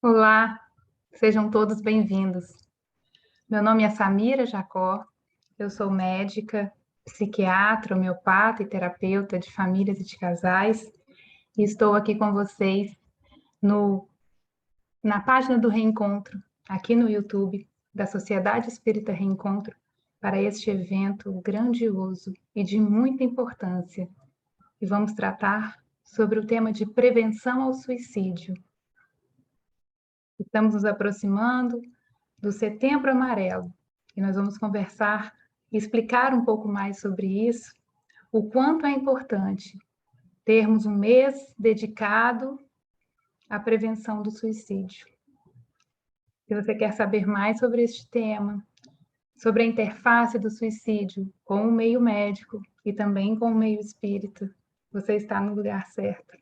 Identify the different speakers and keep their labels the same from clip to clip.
Speaker 1: Olá, sejam todos bem-vindos. Meu nome é Samira Jacó, eu sou médica, psiquiatra, homeopata e terapeuta de famílias e de casais, e estou aqui com vocês na página do Reencontro, aqui no YouTube, da Sociedade Espírita Reencontro, para este evento grandioso e de muita importância. E vamos tratar sobre o tema de prevenção ao suicídio. Estamos nos aproximando do Setembro Amarelo, e nós vamos conversar e explicar um pouco mais sobre isso, o quanto é importante termos um mês dedicado à prevenção do suicídio. Se você quer saber mais sobre este tema, sobre a interface do suicídio com o meio médico e também com o meio espírita, você está no lugar certo.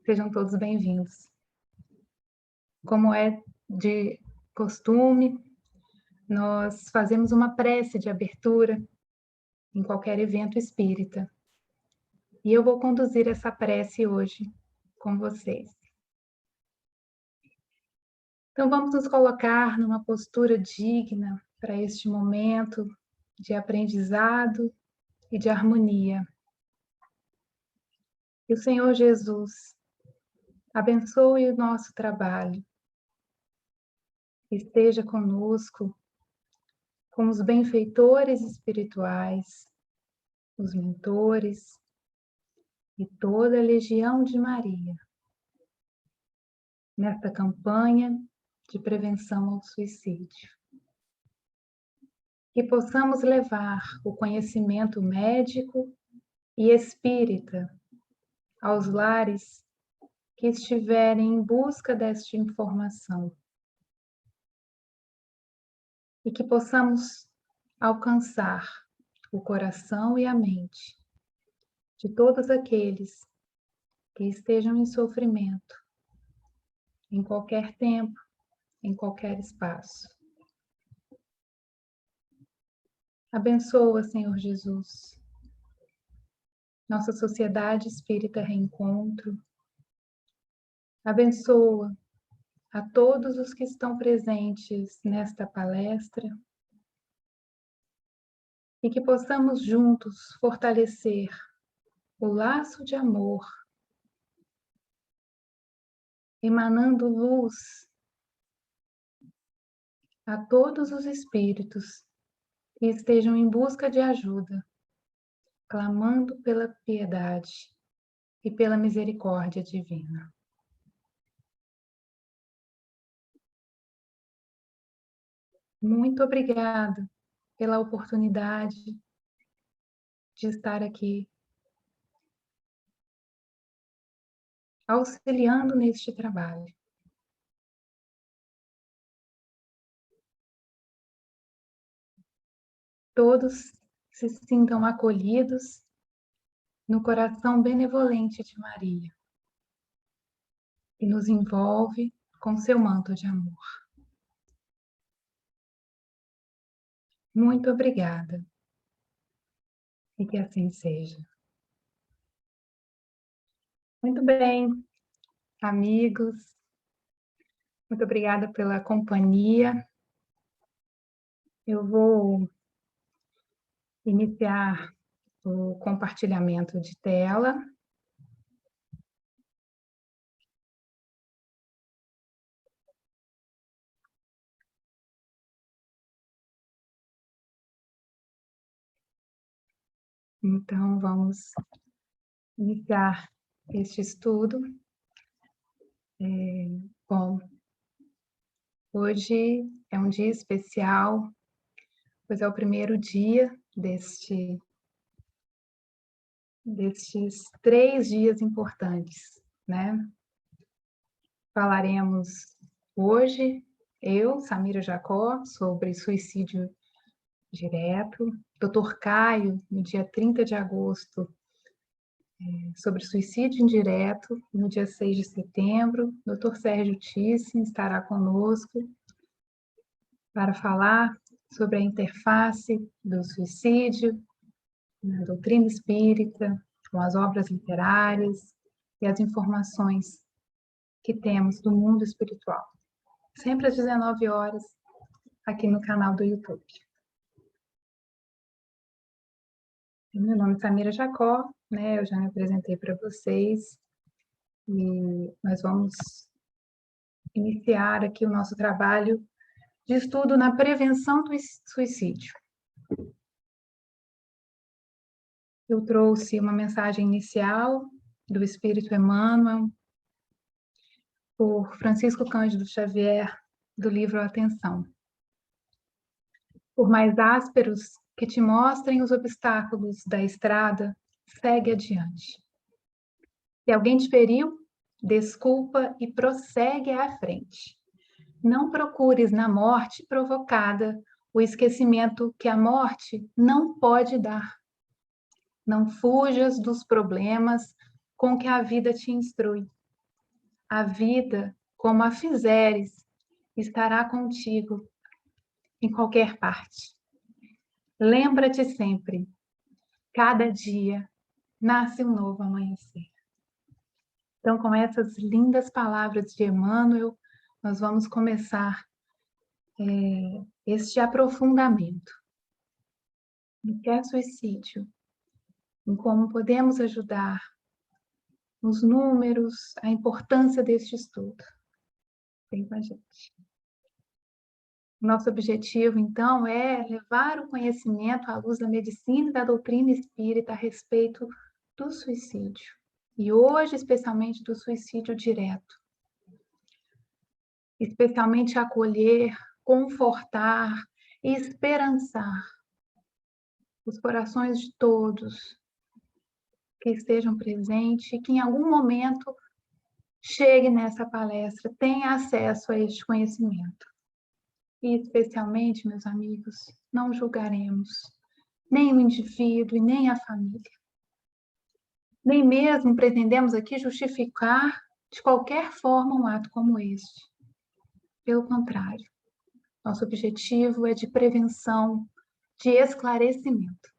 Speaker 1: Sejam todos bem-vindos. Como é de costume, nós fazemos uma prece de abertura em qualquer evento espírita. E eu vou conduzir essa prece hoje com vocês. Então vamos nos colocar numa postura digna para este momento de aprendizado e de harmonia. Que o Senhor Jesus abençoe o nosso trabalho, esteja conosco, com os benfeitores espirituais, os mentores e toda a legião de Maria, nesta campanha de prevenção ao suicídio. Que possamos levar o conhecimento médico e espírita aos lares que estiverem em busca desta informação. E que possamos alcançar o coração e a mente de todos aqueles que estejam em sofrimento, em qualquer tempo, em qualquer espaço. Abençoa, Senhor Jesus, nossa Sociedade Espírita Reencontro. Abençoa a todos os que estão presentes nesta palestra e que possamos juntos fortalecer o laço de amor, emanando luz a todos os espíritos que estejam em busca de ajuda, clamando pela piedade e pela misericórdia divina. Muito obrigada pela oportunidade de estar aqui, auxiliando neste trabalho. Todos se sintam acolhidos no coração benevolente de Maria, que nos envolve com seu manto de amor. Muito obrigada, e que assim seja. Muito bem, amigos, muito obrigada pela companhia. Eu vou iniciar o compartilhamento de tela. Então, vamos iniciar este estudo. Bom, hoje é um dia especial, pois é o primeiro dia destes 3 dias importantes, né? Falaremos hoje, eu, Samira Jacó, sobre suicídio direto, Dr. Caio, no dia 30 de agosto, sobre suicídio indireto, no dia 6 de setembro, Dr. Sérgio Thyssen estará conosco para falar sobre a interface do suicídio, na doutrina espírita, com as obras literárias e as informações que temos do mundo espiritual. sempre às 19 horas, aqui no canal do YouTube. Meu nome é Samira Jacó, né? Eu já me apresentei para vocês e nós vamos iniciar aqui o nosso trabalho de estudo na prevenção do suicídio. Eu trouxe uma mensagem inicial do Espírito Emmanuel, por Francisco Cândido Xavier, do livro Atenção. Por mais ásperos que te mostrem os obstáculos da estrada, segue adiante. Se alguém te feriu, desculpa e prossegue à frente. Não procures na morte provocada o esquecimento que a morte não pode dar. Não fujas dos problemas com que a vida te instrui. A vida, como a fizeres, estará contigo em qualquer parte. Lembra-te sempre, cada dia nasce um novo amanhecer. Então, com essas lindas palavras de Emmanuel, nós vamos começar este aprofundamento no que é suicídio, em como podemos ajudar, os números, a importância deste estudo. Vem com a gente. Nosso objetivo, então, é levar o conhecimento à luz da medicina e da doutrina espírita a respeito do suicídio. E hoje, especialmente, do suicídio direto. Especialmente acolher, confortar e esperançar os corações de todos que estejam presentes e que em algum momento chegue nessa palestra, tenha acesso a este conhecimento. E especialmente, meus amigos, não julgaremos nem o indivíduo e nem a família. Nem mesmo pretendemos aqui justificar de qualquer forma um ato como este. Pelo contrário, nosso objetivo é de prevenção, de esclarecimento.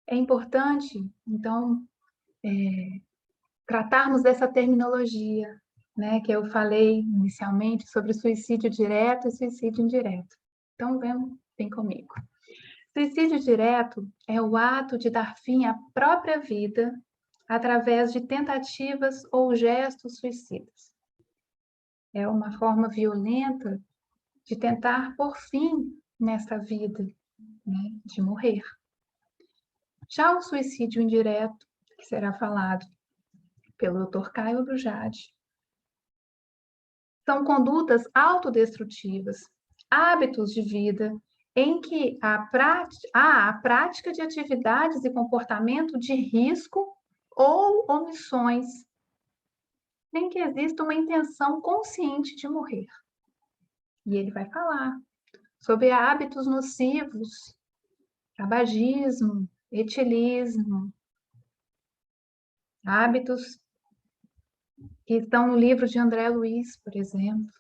Speaker 1: É importante, então, tratarmos dessa terminologia, né, que eu falei inicialmente sobre suicídio direto e suicídio indireto. Então, vem comigo. Suicídio direto é o ato de dar fim à própria vida através de tentativas ou gestos suicidas. É uma forma violenta de tentar pôr fim nessa vida, né, de morrer. Já o suicídio indireto, que será falado pelo Dr. Caio Brujade, são condutas autodestrutivas, hábitos de vida em que há a prática de atividades e comportamento de risco ou omissões, sem que exista uma intenção consciente de morrer. E ele vai falar sobre hábitos nocivos, tabagismo, etilismo, hábitos que estão no livro de André Luiz, por exemplo.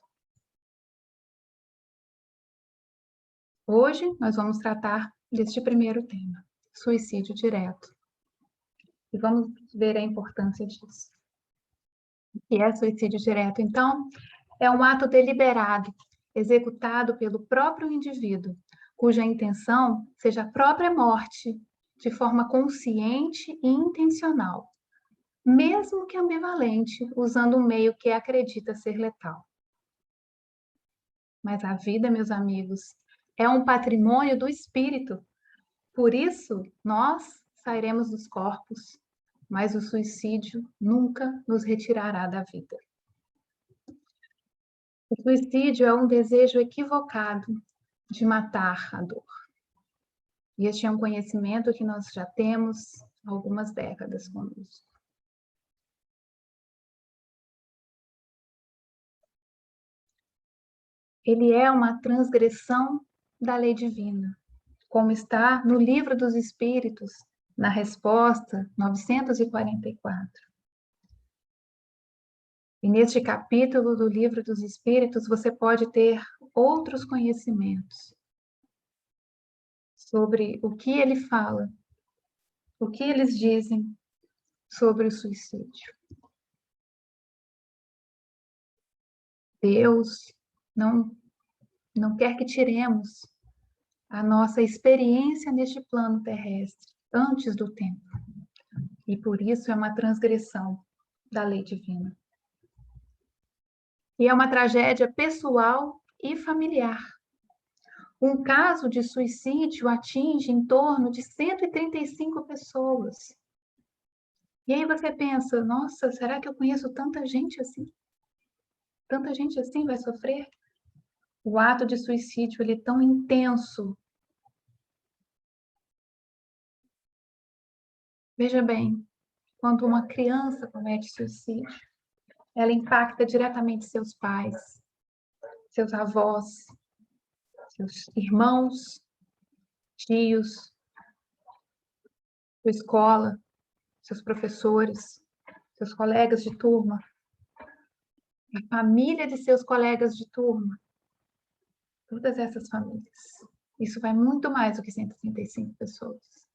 Speaker 1: Hoje nós vamos tratar deste primeiro tema, suicídio direto. E vamos ver a importância disso. O que é suicídio direto? Então, é um ato deliberado, executado pelo próprio indivíduo, cuja intenção seja a própria morte, de forma consciente e intencional, mesmo que ambivalente, usando um meio que acredita ser letal. Mas a vida, meus amigos, é um patrimônio do espírito. Por isso, nós sairemos dos corpos, mas o suicídio nunca nos retirará da vida. O suicídio é um desejo equivocado de matar a dor. E este é um conhecimento que nós já temos há algumas décadas conosco. Ele é uma transgressão da lei divina, como está no Livro dos Espíritos, na resposta 944. E neste capítulo do Livro dos Espíritos, você pode ter outros conhecimentos sobre o que ele fala, o que eles dizem sobre o suicídio. Deus não quer que tiremos a nossa experiência neste plano terrestre antes do tempo. E por isso é uma transgressão da lei divina. E é uma tragédia pessoal e familiar. Um caso de suicídio atinge em torno de 135 pessoas. E aí você pensa, nossa, será que eu conheço tanta gente assim? Tanta gente assim vai sofrer? O ato de suicídio, ele é tão intenso. Veja bem, quando uma criança comete suicídio, ela impacta diretamente seus pais, seus avós, seus irmãos, tios, sua escola, seus professores, seus colegas de turma, a família de seus colegas de turma, todas essas famílias. Isso vai muito mais do que 135 pessoas.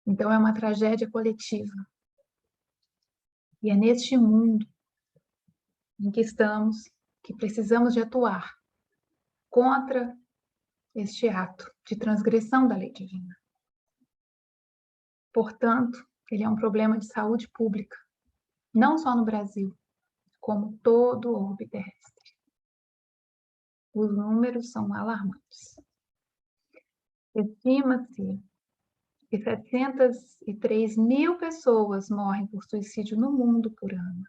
Speaker 1: Então, é uma tragédia coletiva. E é neste mundo em que estamos que precisamos de atuar contra este ato de transgressão da lei divina. Portanto, ele é um problema de saúde pública, não só no Brasil, como todo o orbe terrestre. Os números são alarmantes. Estima-se que 703 mil pessoas morrem por suicídio no mundo por ano,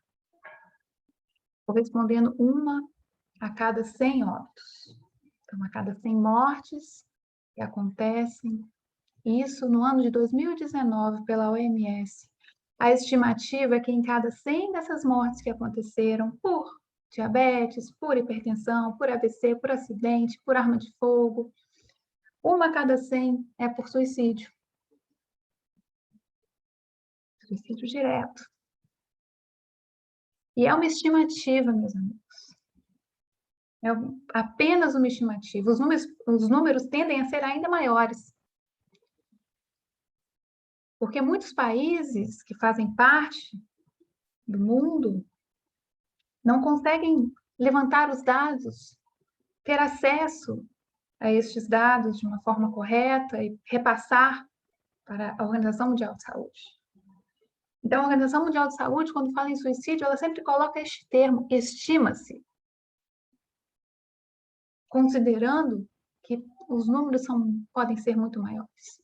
Speaker 1: correspondendo uma a cada 100 óbitos. Então, a cada 100 mortes que acontecem, isso no ano de 2019 pela OMS, a estimativa é que em cada 100 dessas mortes que aconteceram por diabetes, por hipertensão, por AVC, por acidente, por arma de fogo, uma a cada 100 é por suicídio. Suicídio direto. E é uma estimativa, meus amigos. É apenas uma estimativa. Os números tendem a ser ainda maiores. Porque muitos países que fazem parte do mundo não conseguem levantar os dados, ter acesso a estes dados de uma forma correta e repassar para a Organização Mundial de Saúde. Então, a Organização Mundial de Saúde, quando fala em suicídio, ela sempre coloca este termo, estima-se, considerando que os números podem ser muito maiores.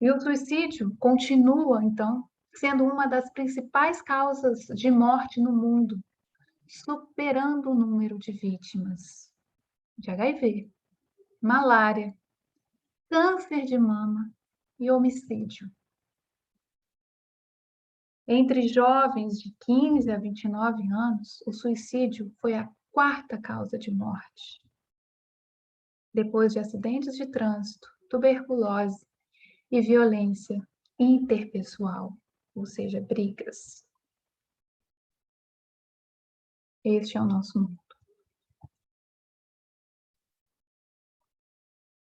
Speaker 1: E o suicídio continua, então, sendo uma das principais causas de morte no mundo, superando o número de vítimas de HIV, malária, câncer de mama e homicídio. Entre jovens de 15 a 29 anos, o suicídio foi a quarta causa de morte, depois de acidentes de trânsito, tuberculose e violência interpessoal, ou seja, brigas. Este é o nosso mundo.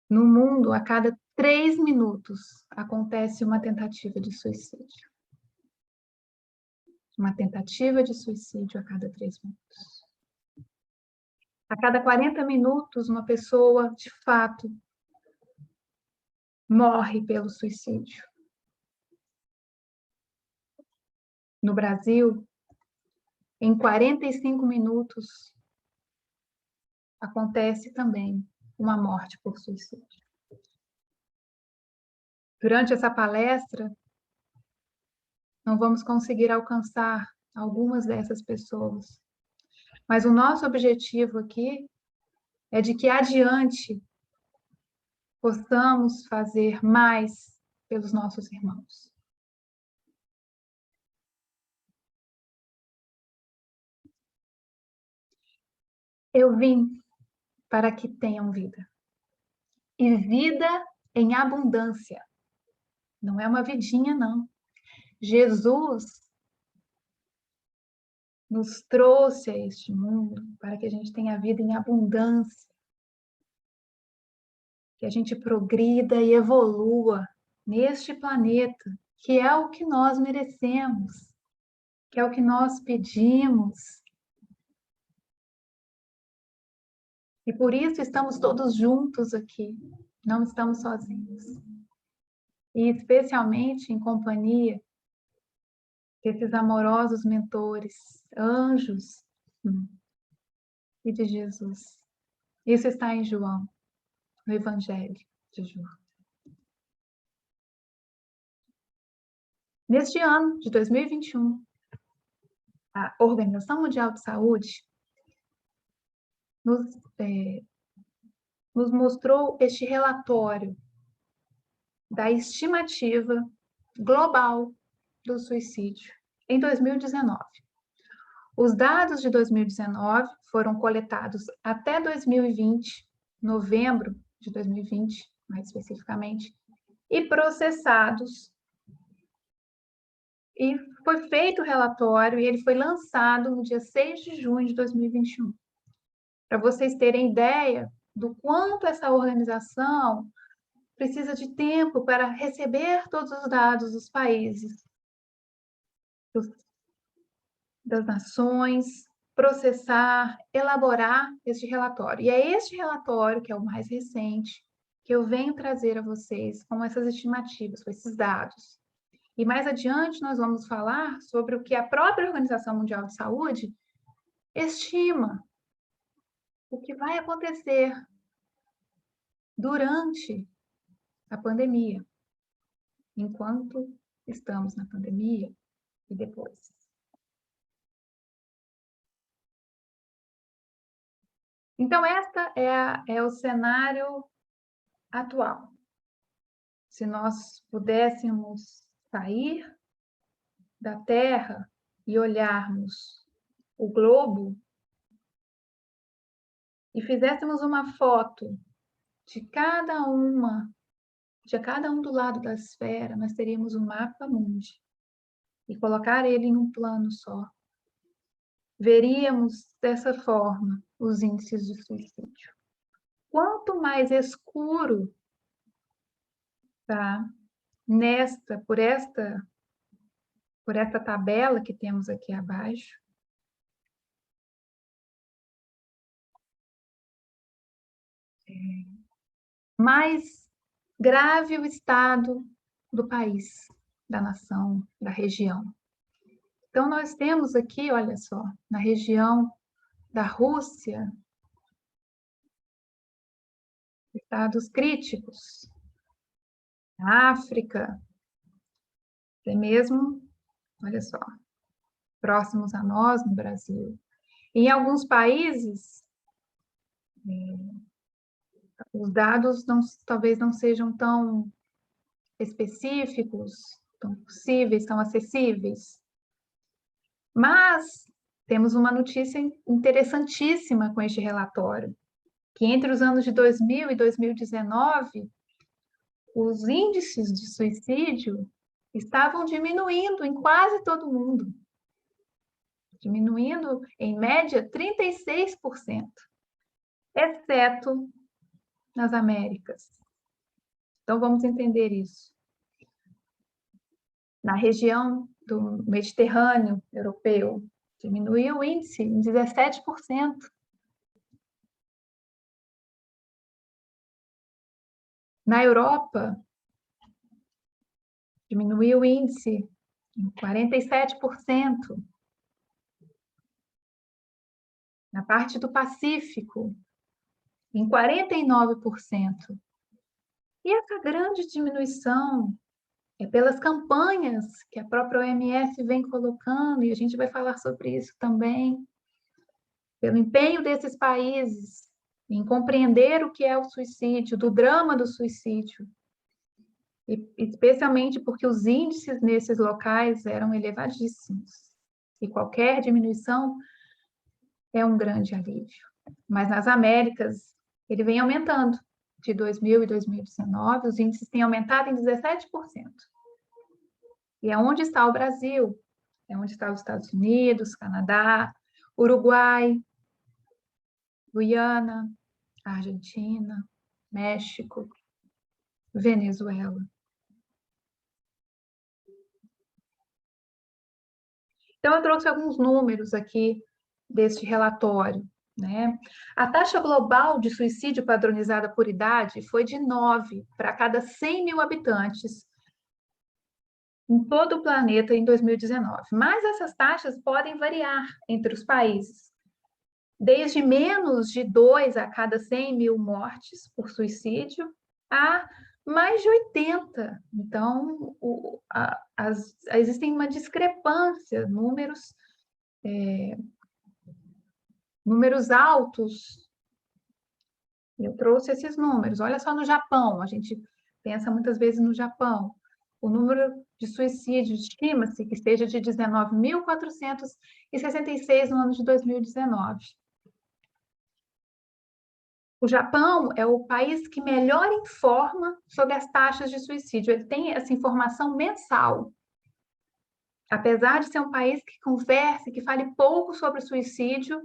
Speaker 1: No mundo, a cada 3 minutos, acontece uma tentativa de suicídio. Uma tentativa de suicídio a cada 3 minutos. A cada 40 minutos, uma pessoa, de fato, morre pelo suicídio. No Brasil, em 45 minutos, acontece também uma morte por suicídio. Durante essa palestra, não vamos conseguir alcançar algumas dessas pessoas, mas o nosso objetivo aqui é de que adiante possamos fazer mais pelos nossos irmãos. Eu vim para que tenham vida. E vida em abundância. Não é uma vidinha, não. Jesus nos trouxe a este mundo para que a gente tenha vida em abundância. Que a gente progrida e evolua neste planeta, que é o que nós merecemos. que é o que nós pedimos. E por isso estamos todos juntos aqui, não estamos sozinhos. E especialmente em companhia desses amorosos mentores, anjos, e de Jesus. Isso está em João, no Evangelho de João. Neste ano de 2021, a Organização Mundial de Saúde nos mostrou este relatório da estimativa global do suicídio em 2019. Os dados de 2019 foram coletados até 2020, novembro de 2020, mais especificamente, e processados. E foi feito o relatório e ele foi lançado no dia 6 de junho de 2021. Para vocês terem ideia do quanto essa organização precisa de tempo para receber todos os dados dos países, das nações, processar, elaborar este relatório. E é este relatório, que é o mais recente, que eu venho trazer a vocês com essas estimativas, com esses dados. E mais adiante nós vamos falar sobre o que a própria Organização Mundial de Saúde estima o que vai acontecer durante a pandemia, enquanto estamos na pandemia e depois. Então, esta é o cenário atual. Se nós pudéssemos sair da Terra e olharmos o globo e fizéssemos uma foto de cada um do lado da esfera, nós teríamos um mapa mundi e colocar ele em um plano só. Veríamos dessa forma os índices de suicídio. Quanto mais escuro tá por esta tabela que temos aqui abaixo, mais grave o estado do país, da nação, da região. Então, nós temos aqui, olha só, na região da Rússia, estados críticos. Na África, até mesmo, olha só, próximos a nós, no Brasil. Em alguns países, os dados talvez não sejam tão específicos, tão possíveis, tão acessíveis. Mas temos uma notícia interessantíssima com este relatório, que entre os anos de 2000 e 2019, os índices de suicídio estavam diminuindo em quase todo mundo. Diminuindo, em média, 36%, exceto nas Américas. Então, vamos entender isso. Na região do Mediterrâneo europeu, diminuiu o índice em 17%. Na Europa, diminuiu o índice em 47%. Na parte do Pacífico, em 49%. E essa grande diminuição é pelas campanhas que a própria OMS vem colocando, e a gente vai falar sobre isso também, pelo empenho desses países em compreender o que é o suicídio, do drama do suicídio, e especialmente porque os índices nesses locais eram elevadíssimos, e qualquer diminuição é um grande alívio. Mas nas Américas, ele vem aumentando. De 2000 e 2019, os índices têm aumentado em 17%. E é onde está o Brasil, é onde estão os Estados Unidos, Canadá, Uruguai, Guiana, Argentina, México, Venezuela. Então, eu trouxe alguns números aqui deste relatório, né? A taxa global de suicídio padronizada por idade foi de 9 para cada 100 mil habitantes em todo o planeta em 2019. Mas essas taxas podem variar entre os países, desde menos de 2 a cada 100 mil mortes por suicídio a mais de 80. Então, existem uma discrepância, números altos. Eu trouxe esses números. Olha só no Japão, a gente pensa muitas vezes no Japão. O número de suicídios estima-se que seja de 19.466 no ano de 2019. O Japão é o país que melhor informa sobre as taxas de suicídio. Ele tem essa informação mensal. Apesar de ser um país que converse, que fale pouco sobre suicídio,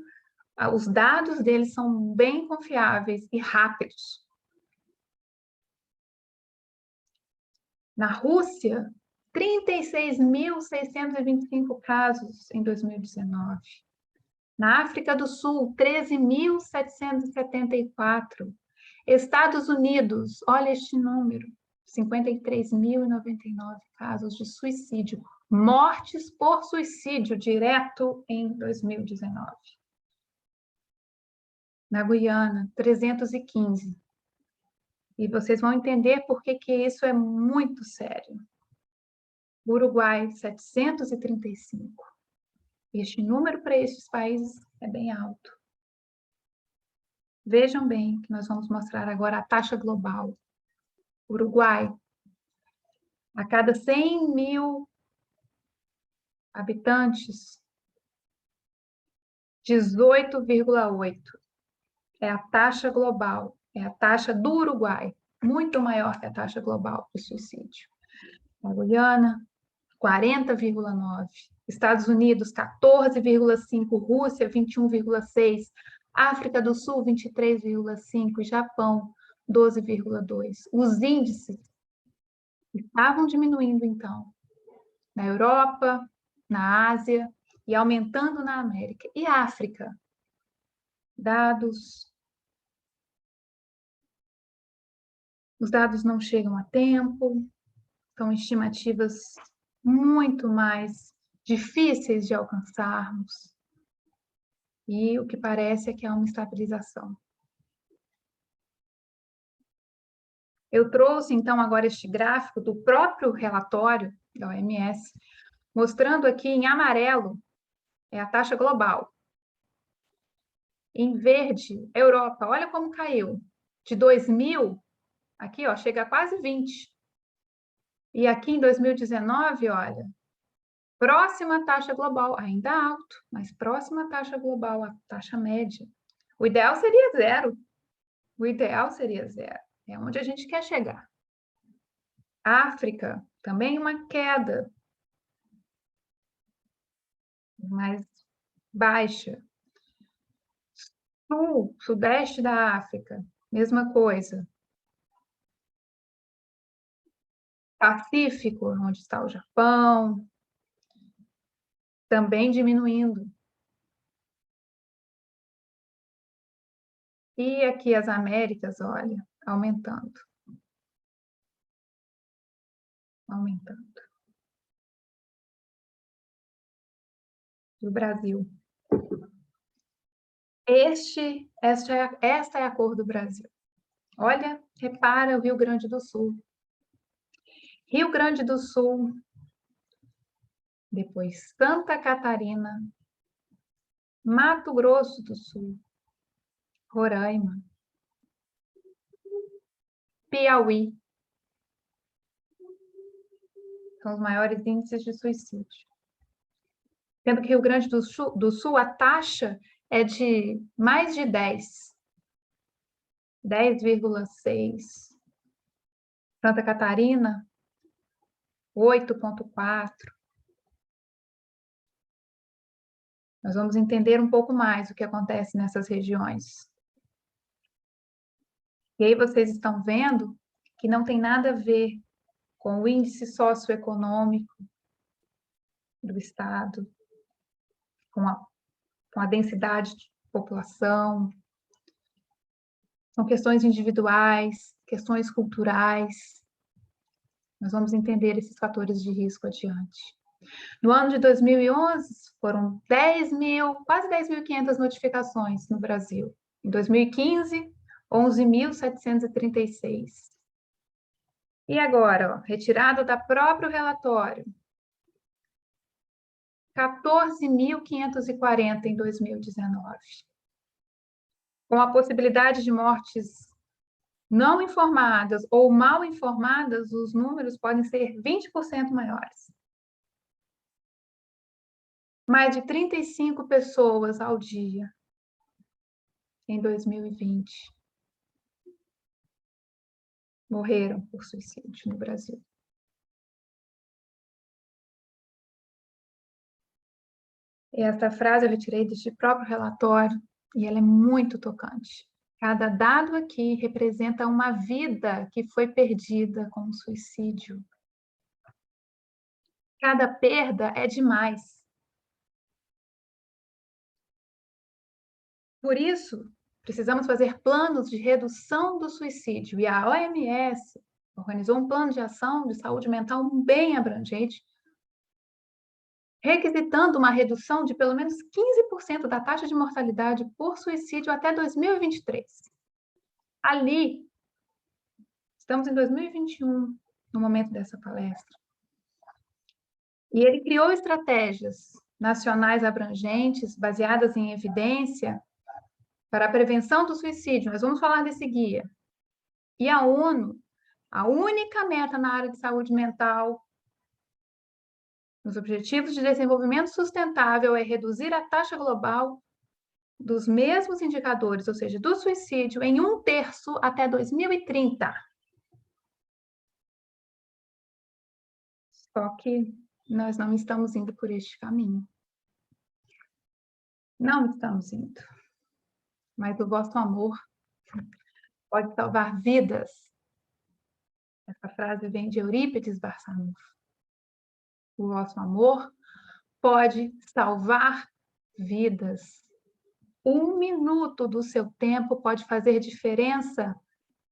Speaker 1: os dados deles são bem confiáveis e rápidos. Na Rússia, 36.625 casos em 2019. Na África do Sul, 13.774. Estados Unidos, olha este número, 53.099 casos de suicídio, mortes por suicídio direto em 2019. Na Guiana, 315. E vocês vão entender por que isso é muito sério. Uruguai, 735. Este número para estes países é bem alto. Vejam bem que nós vamos mostrar agora a taxa global. Uruguai, a cada 100 mil habitantes, 18,8 é a taxa global, é a taxa do Uruguai, muito maior que a taxa global de suicídio. A Guiana, 40,9. Estados Unidos, 14,5. Rússia, 21,6. África do Sul, 23,5. Japão, 12,2. Os índices estavam diminuindo, então, na Europa, na Ásia e aumentando na América. E África? Os dados não chegam a tempo, são estimativas muito mais difíceis de alcançarmos. E o que parece é que há uma estabilização. Eu trouxe, então, agora este gráfico do próprio relatório da OMS, mostrando aqui em amarelo é a taxa global. Em verde, Europa, olha como caiu. De 2000, aqui, ó, chega a quase 20. E aqui em 2019, olha, próxima taxa global, ainda alto, mas próxima taxa global, a taxa média. O ideal seria zero. O ideal seria zero. É onde a gente quer chegar. África, também uma queda mais baixa. Sul, sudeste da África, mesma coisa. Pacífico, onde está o Japão, também diminuindo. E aqui as Américas, olha, aumentando. Aumentando. E o Brasil. Esta é a cor do Brasil. Olha, repara o Rio Grande do Sul. Rio Grande do Sul, depois Santa Catarina, Mato Grosso do Sul, Roraima, Piauí. São os maiores índices de suicídio. Sendo que Rio Grande do Sul, a taxa é de mais de 10. 10,6. Santa Catarina, 8,4. Nós vamos entender um pouco mais o que acontece nessas regiões. E aí vocês estão vendo que não tem nada a ver com o índice socioeconômico do estado, com a densidade de população. São questões individuais, questões culturais. Nós vamos entender esses fatores de risco adiante. No ano de 2011, foram 10.000, quase 10.500 notificações no Brasil. Em 2015, 11.736. E agora, ó, retirado da próprio relatório, 14.540 em 2019. Com a possibilidade de mortes não informadas ou mal informadas, os números podem ser 20% maiores. Mais de 35 pessoas ao dia em 2020 morreram por suicídio no Brasil. Essa frase eu retirei deste próprio relatório e ela é muito tocante. Cada dado aqui representa uma vida que foi perdida com o suicídio. Cada perda é demais. Por isso, precisamos fazer planos de redução do suicídio. E a OMS organizou um plano de ação de saúde mental bem abrangente, requisitando uma redução de pelo menos 15% da taxa de mortalidade por suicídio até 2023. Ali, estamos em 2021, no momento dessa palestra. E ele criou estratégias nacionais abrangentes, baseadas em evidência, para a prevenção do suicídio. Nós vamos falar desse guia. E a ONU, a única meta na área de saúde mental, nos Objetivos de Desenvolvimento Sustentável, é reduzir a taxa global dos mesmos indicadores, ou seja, do suicídio, em 1/3 até 2030. Só que nós não estamos indo por este caminho. Não estamos indo. Mas o vosso amor pode salvar vidas. Essa frase vem de Eurípides Barçanufo. O vosso amor pode salvar vidas. 1 minuto do seu tempo pode fazer diferença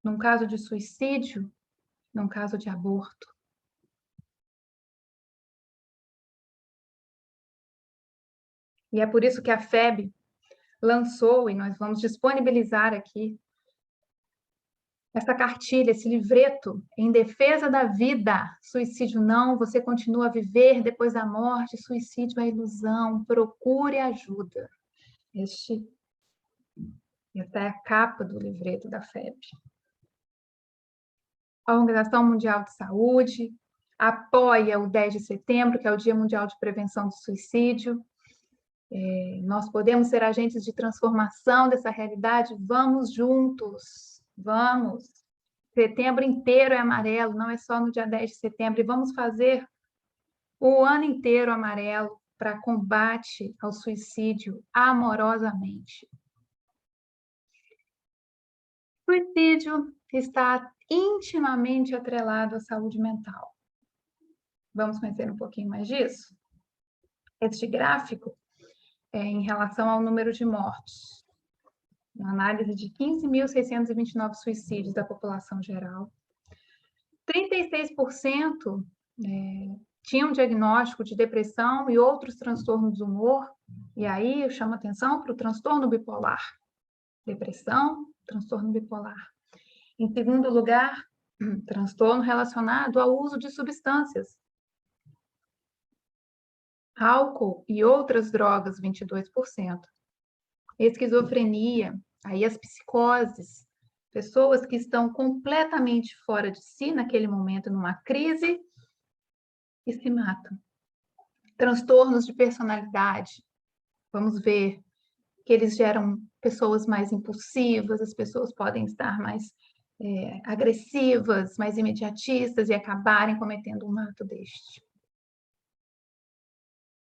Speaker 1: num caso de suicídio, num caso de aborto. E é por isso que a FEB lançou, e nós vamos disponibilizar aqui, essa cartilha, esse livreto, Em Defesa da Vida. Suicídio não, você continua a viver depois da morte, suicídio é ilusão, procure ajuda. Esta é a capa do livreto da FEB. A Organização Mundial de Saúde apoia o 10 de setembro, que é o Dia Mundial de Prevenção do Suicídio. Nós podemos ser agentes de transformação dessa realidade, vamos juntos, vamos. Setembro inteiro é amarelo, não é só no dia 10 de setembro, e vamos fazer o ano inteiro amarelo para combate ao suicídio amorosamente. O suicídio está intimamente atrelado à saúde mental. Vamos conhecer um pouquinho mais disso? Este gráfico é em relação ao número de mortes. Uma análise de 15.629 suicídios da população geral. 36% tinham diagnóstico de depressão e outros transtornos do humor, e aí eu chamo atenção para o transtorno bipolar. Depressão, transtorno bipolar. Em segundo lugar, transtorno relacionado ao uso de substâncias. Álcool e outras drogas, 22%. Esquizofrenia, aí as psicoses, pessoas que estão completamente fora de si naquele momento, numa crise, e se matam. Transtornos de personalidade, vamos ver que eles geram pessoas mais impulsivas, as pessoas podem estar mais agressivas, mais imediatistas e acabarem cometendo um ato deste.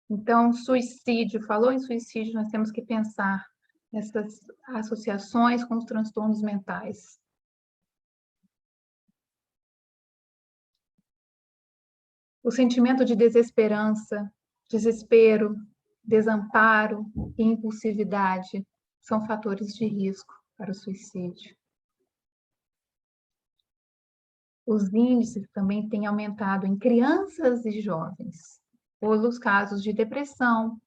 Speaker 1: Então, suicídio, falou em suicídio, nós temos que pensar nessas associações com os transtornos mentais. O sentimento de desesperança, desespero, desamparo e impulsividade são fatores de risco para o suicídio. Os índices também têm aumentado em crianças e jovens, pelos casos de depressão,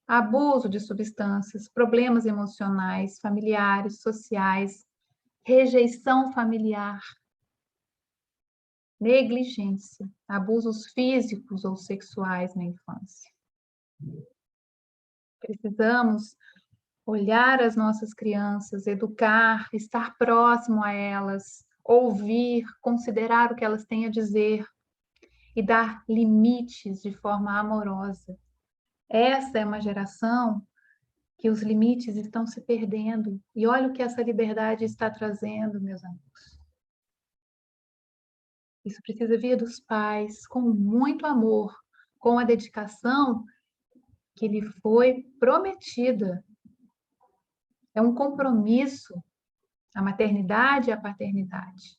Speaker 1: abuso de substâncias, problemas emocionais, familiares, sociais, rejeição familiar, negligência, abusos físicos ou sexuais na infância. Precisamos olhar as nossas crianças, educar, estar próximo a elas, ouvir, considerar o que elas têm a dizer e dar limites de forma amorosa. Essa é uma geração que os limites estão se perdendo. E olha o que essa liberdade está trazendo, meus amigos. Isso precisa vir dos pais, com muito amor, com a dedicação que lhe foi prometida. É um compromisso, a maternidade e a paternidade.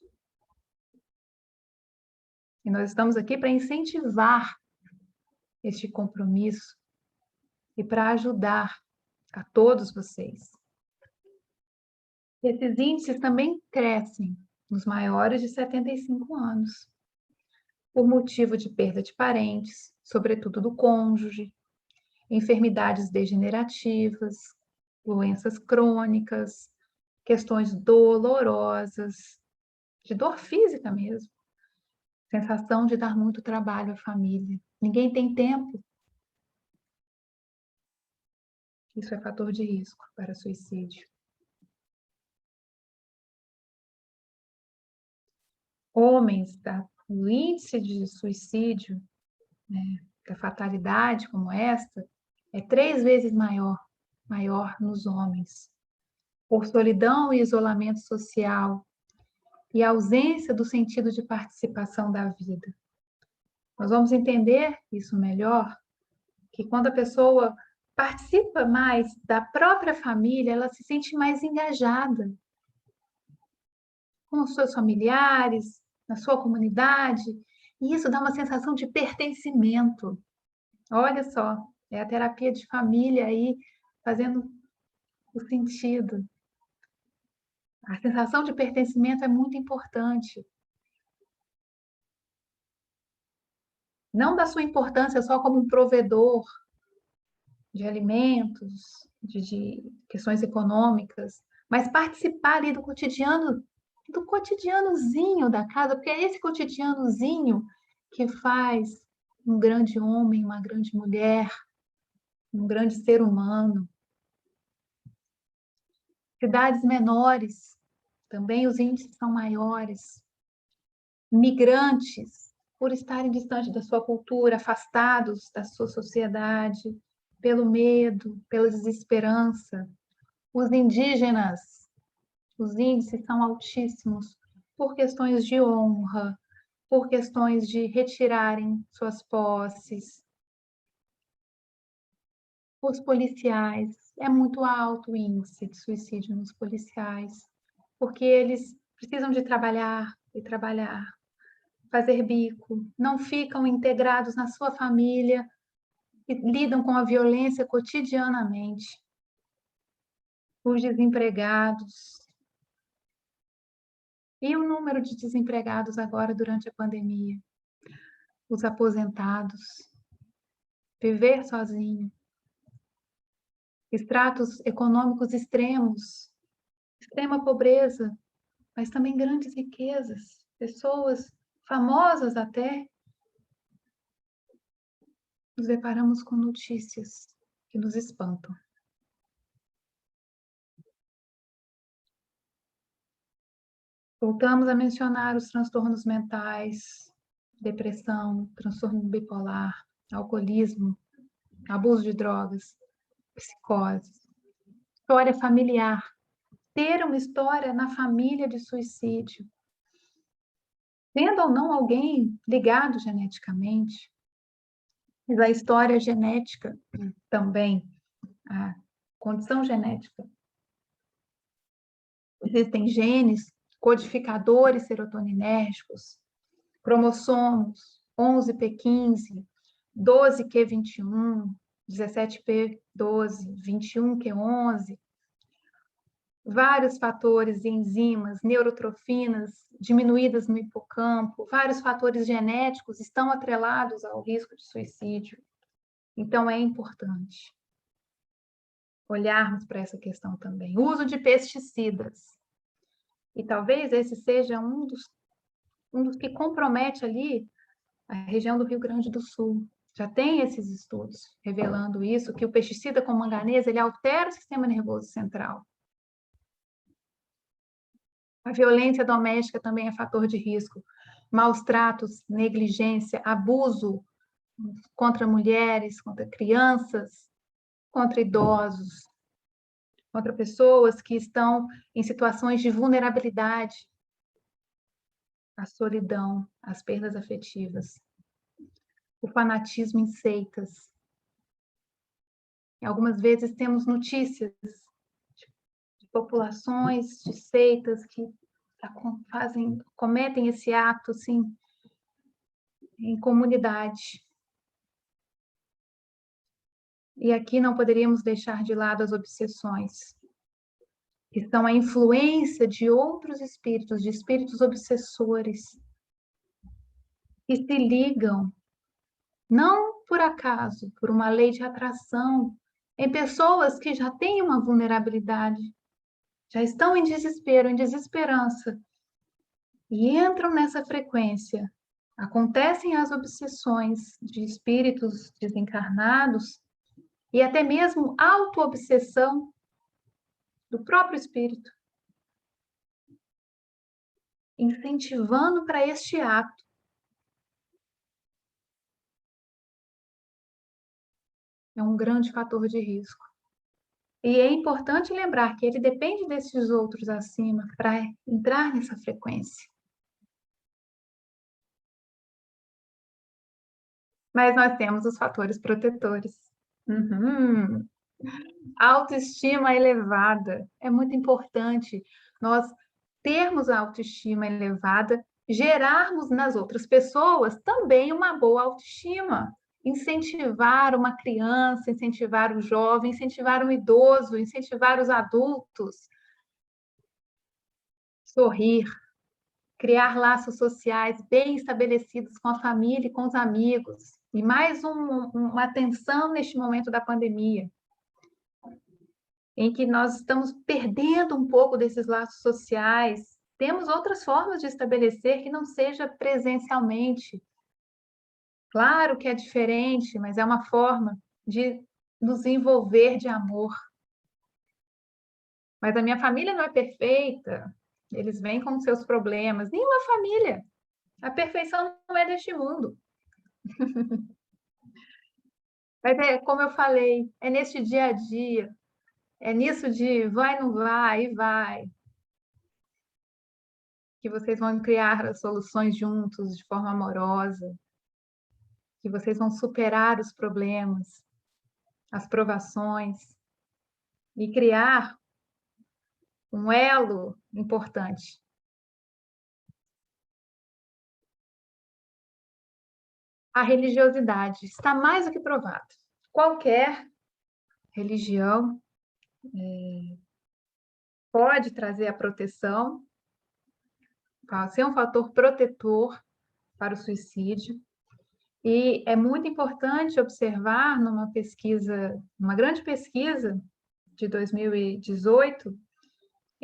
Speaker 1: E nós estamos aqui para incentivar este compromisso e para ajudar a todos vocês. Esses índices também crescem nos maiores de 75 anos, por motivo de perda de parentes, sobretudo do cônjuge, enfermidades degenerativas, doenças crônicas, questões dolorosas, de dor física mesmo, sensação de dar muito trabalho à família. Ninguém tem tempo. Isso é fator de risco para suicídio. Homens, tá? O índice de suicídio, né, da fatalidade como esta, é 3 vezes maior nos homens, por solidão e isolamento social e ausência do sentido de participação da vida. Nós vamos entender isso melhor, que quando a pessoa participa mais da própria família, ela se sente mais engajada com os seus familiares, na sua comunidade, e isso dá uma sensação de pertencimento. Olha só, é a terapia de família aí fazendo o sentido. A sensação de pertencimento é muito importante. Não da sua importância só como um provedor de alimentos, de questões econômicas, mas participar ali do cotidianozinho da casa, porque é esse cotidianozinho que faz um grande homem, uma grande mulher, um grande ser humano. Cidades menores, também os índices são maiores. Migrantes, por estarem distantes da sua cultura, afastados da sua sociedade, pelo medo, pela desesperança. Os indígenas, os índices são altíssimos por questões de honra, por questões de retirarem suas posses. Os policiais, é muito alto o índice de suicídio nos policiais, porque eles precisam de trabalhar e trabalhar, fazer bico, não ficam integrados na sua família e lidam com a violência cotidianamente. Os desempregados. E o número de desempregados agora durante a pandemia? Os aposentados. Viver sozinho. Estratos econômicos extremos. Extrema pobreza, mas também grandes riquezas. Pessoas famosas até. Nos deparamos com notícias que nos espantam. Voltamos a mencionar os transtornos mentais, depressão, transtorno bipolar, alcoolismo, abuso de drogas, psicose, história familiar. Ter uma história na família de suicídio, tendo ou não alguém ligado geneticamente, mas a história genética também, a condição genética. Existem genes codificadores serotoninérgicos, cromossomos 11p15, 12q21, 17P12, 21Q11, vários fatores, enzimas, neurotrofinas diminuídas no hipocampo, vários fatores genéticos estão atrelados ao risco de suicídio. Então, é importante olharmos para essa questão também. O uso de pesticidas. E talvez esse seja um dos que compromete ali a região do Rio Grande do Sul. Já tem esses estudos revelando isso, que o pesticida com manganês, ele altera o sistema nervoso central. A violência doméstica também é fator de risco. Maus tratos, negligência, abuso contra mulheres, contra crianças, contra idosos, contra pessoas que estão em situações de vulnerabilidade, a solidão, as perdas afetivas, o fanatismo em seitas. E algumas vezes temos notícias de populações, de seitas que cometem esse ato, assim, em comunidade. E aqui não poderíamos deixar de lado as obsessões, que são a influência de outros espíritos, de espíritos obsessores, que se ligam, não por acaso, por uma lei de atração, em pessoas que já têm uma vulnerabilidade, já estão em desespero, em desesperança, e entram nessa frequência. Acontecem as obsessões de espíritos desencarnados e até mesmo auto-obsessão do próprio espírito, incentivando para este ato. É um grande fator de risco. E é importante lembrar que ele depende desses outros acima para entrar nessa frequência. Mas nós temos os fatores protetores. Autoestima elevada. É muito importante nós termos a autoestima elevada, gerarmos nas outras pessoas também uma boa autoestima. Incentivar uma criança, incentivar o jovem, incentivar o idoso, incentivar os adultos. Sorrir, criar laços sociais bem estabelecidos com a família e com os amigos. E mais uma atenção neste momento da pandemia, em que nós estamos perdendo um pouco desses laços sociais. Temos outras formas de estabelecer que não seja presencialmente. Claro que é diferente, mas é uma forma de nos envolver de amor. Mas a minha família não é perfeita, eles vêm com seus problemas. Nenhuma família. A perfeição não é deste mundo. Mas é como eu falei, é neste dia a dia, é nisso de vai, não vai, e vai, que vocês vão criar as soluções juntos de forma amorosa, que vocês vão superar os problemas, as provações e criar um elo importante. A religiosidade está mais do que provada. Qualquer religião pode trazer a proteção, ser um fator protetor para o suicídio. E é muito importante observar numa pesquisa, uma grande pesquisa de 2018,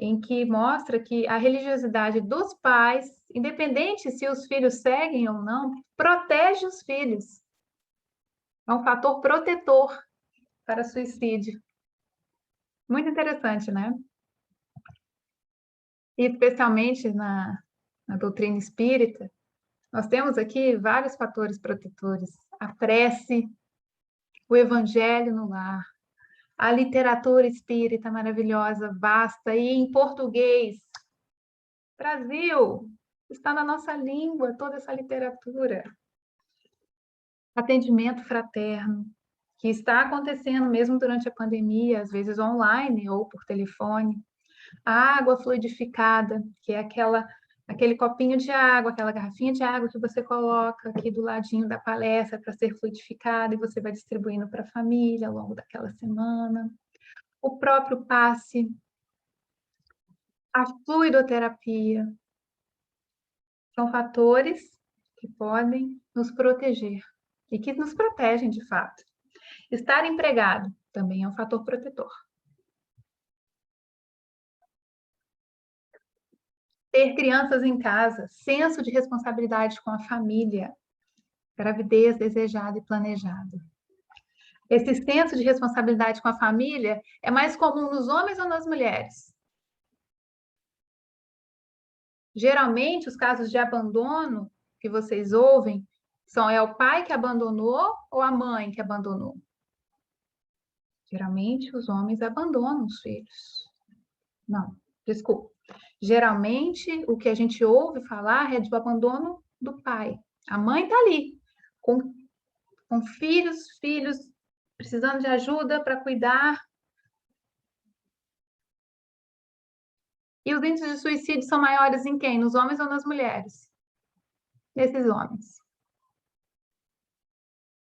Speaker 1: em que mostra que a religiosidade dos pais, independente se os filhos seguem ou não, protege os filhos. É um fator protetor para suicídio. Muito interessante, né? E especialmente na doutrina espírita, nós temos aqui vários fatores protetores. A prece, o evangelho no lar, a literatura espírita maravilhosa, vasta, e em português. Brasil, está na nossa língua toda essa literatura. Atendimento fraterno, que está acontecendo mesmo durante a pandemia, às vezes online ou por telefone. A água fluidificada, que é aquela aquele copinho de água, aquela garrafinha de água que você coloca aqui do ladinho da palestra para ser fluidificada e você vai distribuindo para a família ao longo daquela semana. O próprio passe, a fluidoterapia, são fatores que podem nos proteger e que nos protegem de fato. Estar empregado também é um fator protetor. Ter crianças em casa, senso de responsabilidade com a família, gravidez desejada e planejada. Esse senso de responsabilidade com a família é mais comum nos homens ou nas mulheres? Geralmente, os casos de abandono que vocês ouvem é o pai que abandonou ou a mãe que abandonou? Geralmente, os homens abandonam os filhos. Não, desculpa. Geralmente, o que a gente ouve falar é do abandono do pai. A mãe está ali, com filhos precisando de ajuda para cuidar. E os índices de suicídio são maiores em quem? Nos homens ou nas mulheres? Nesses homens.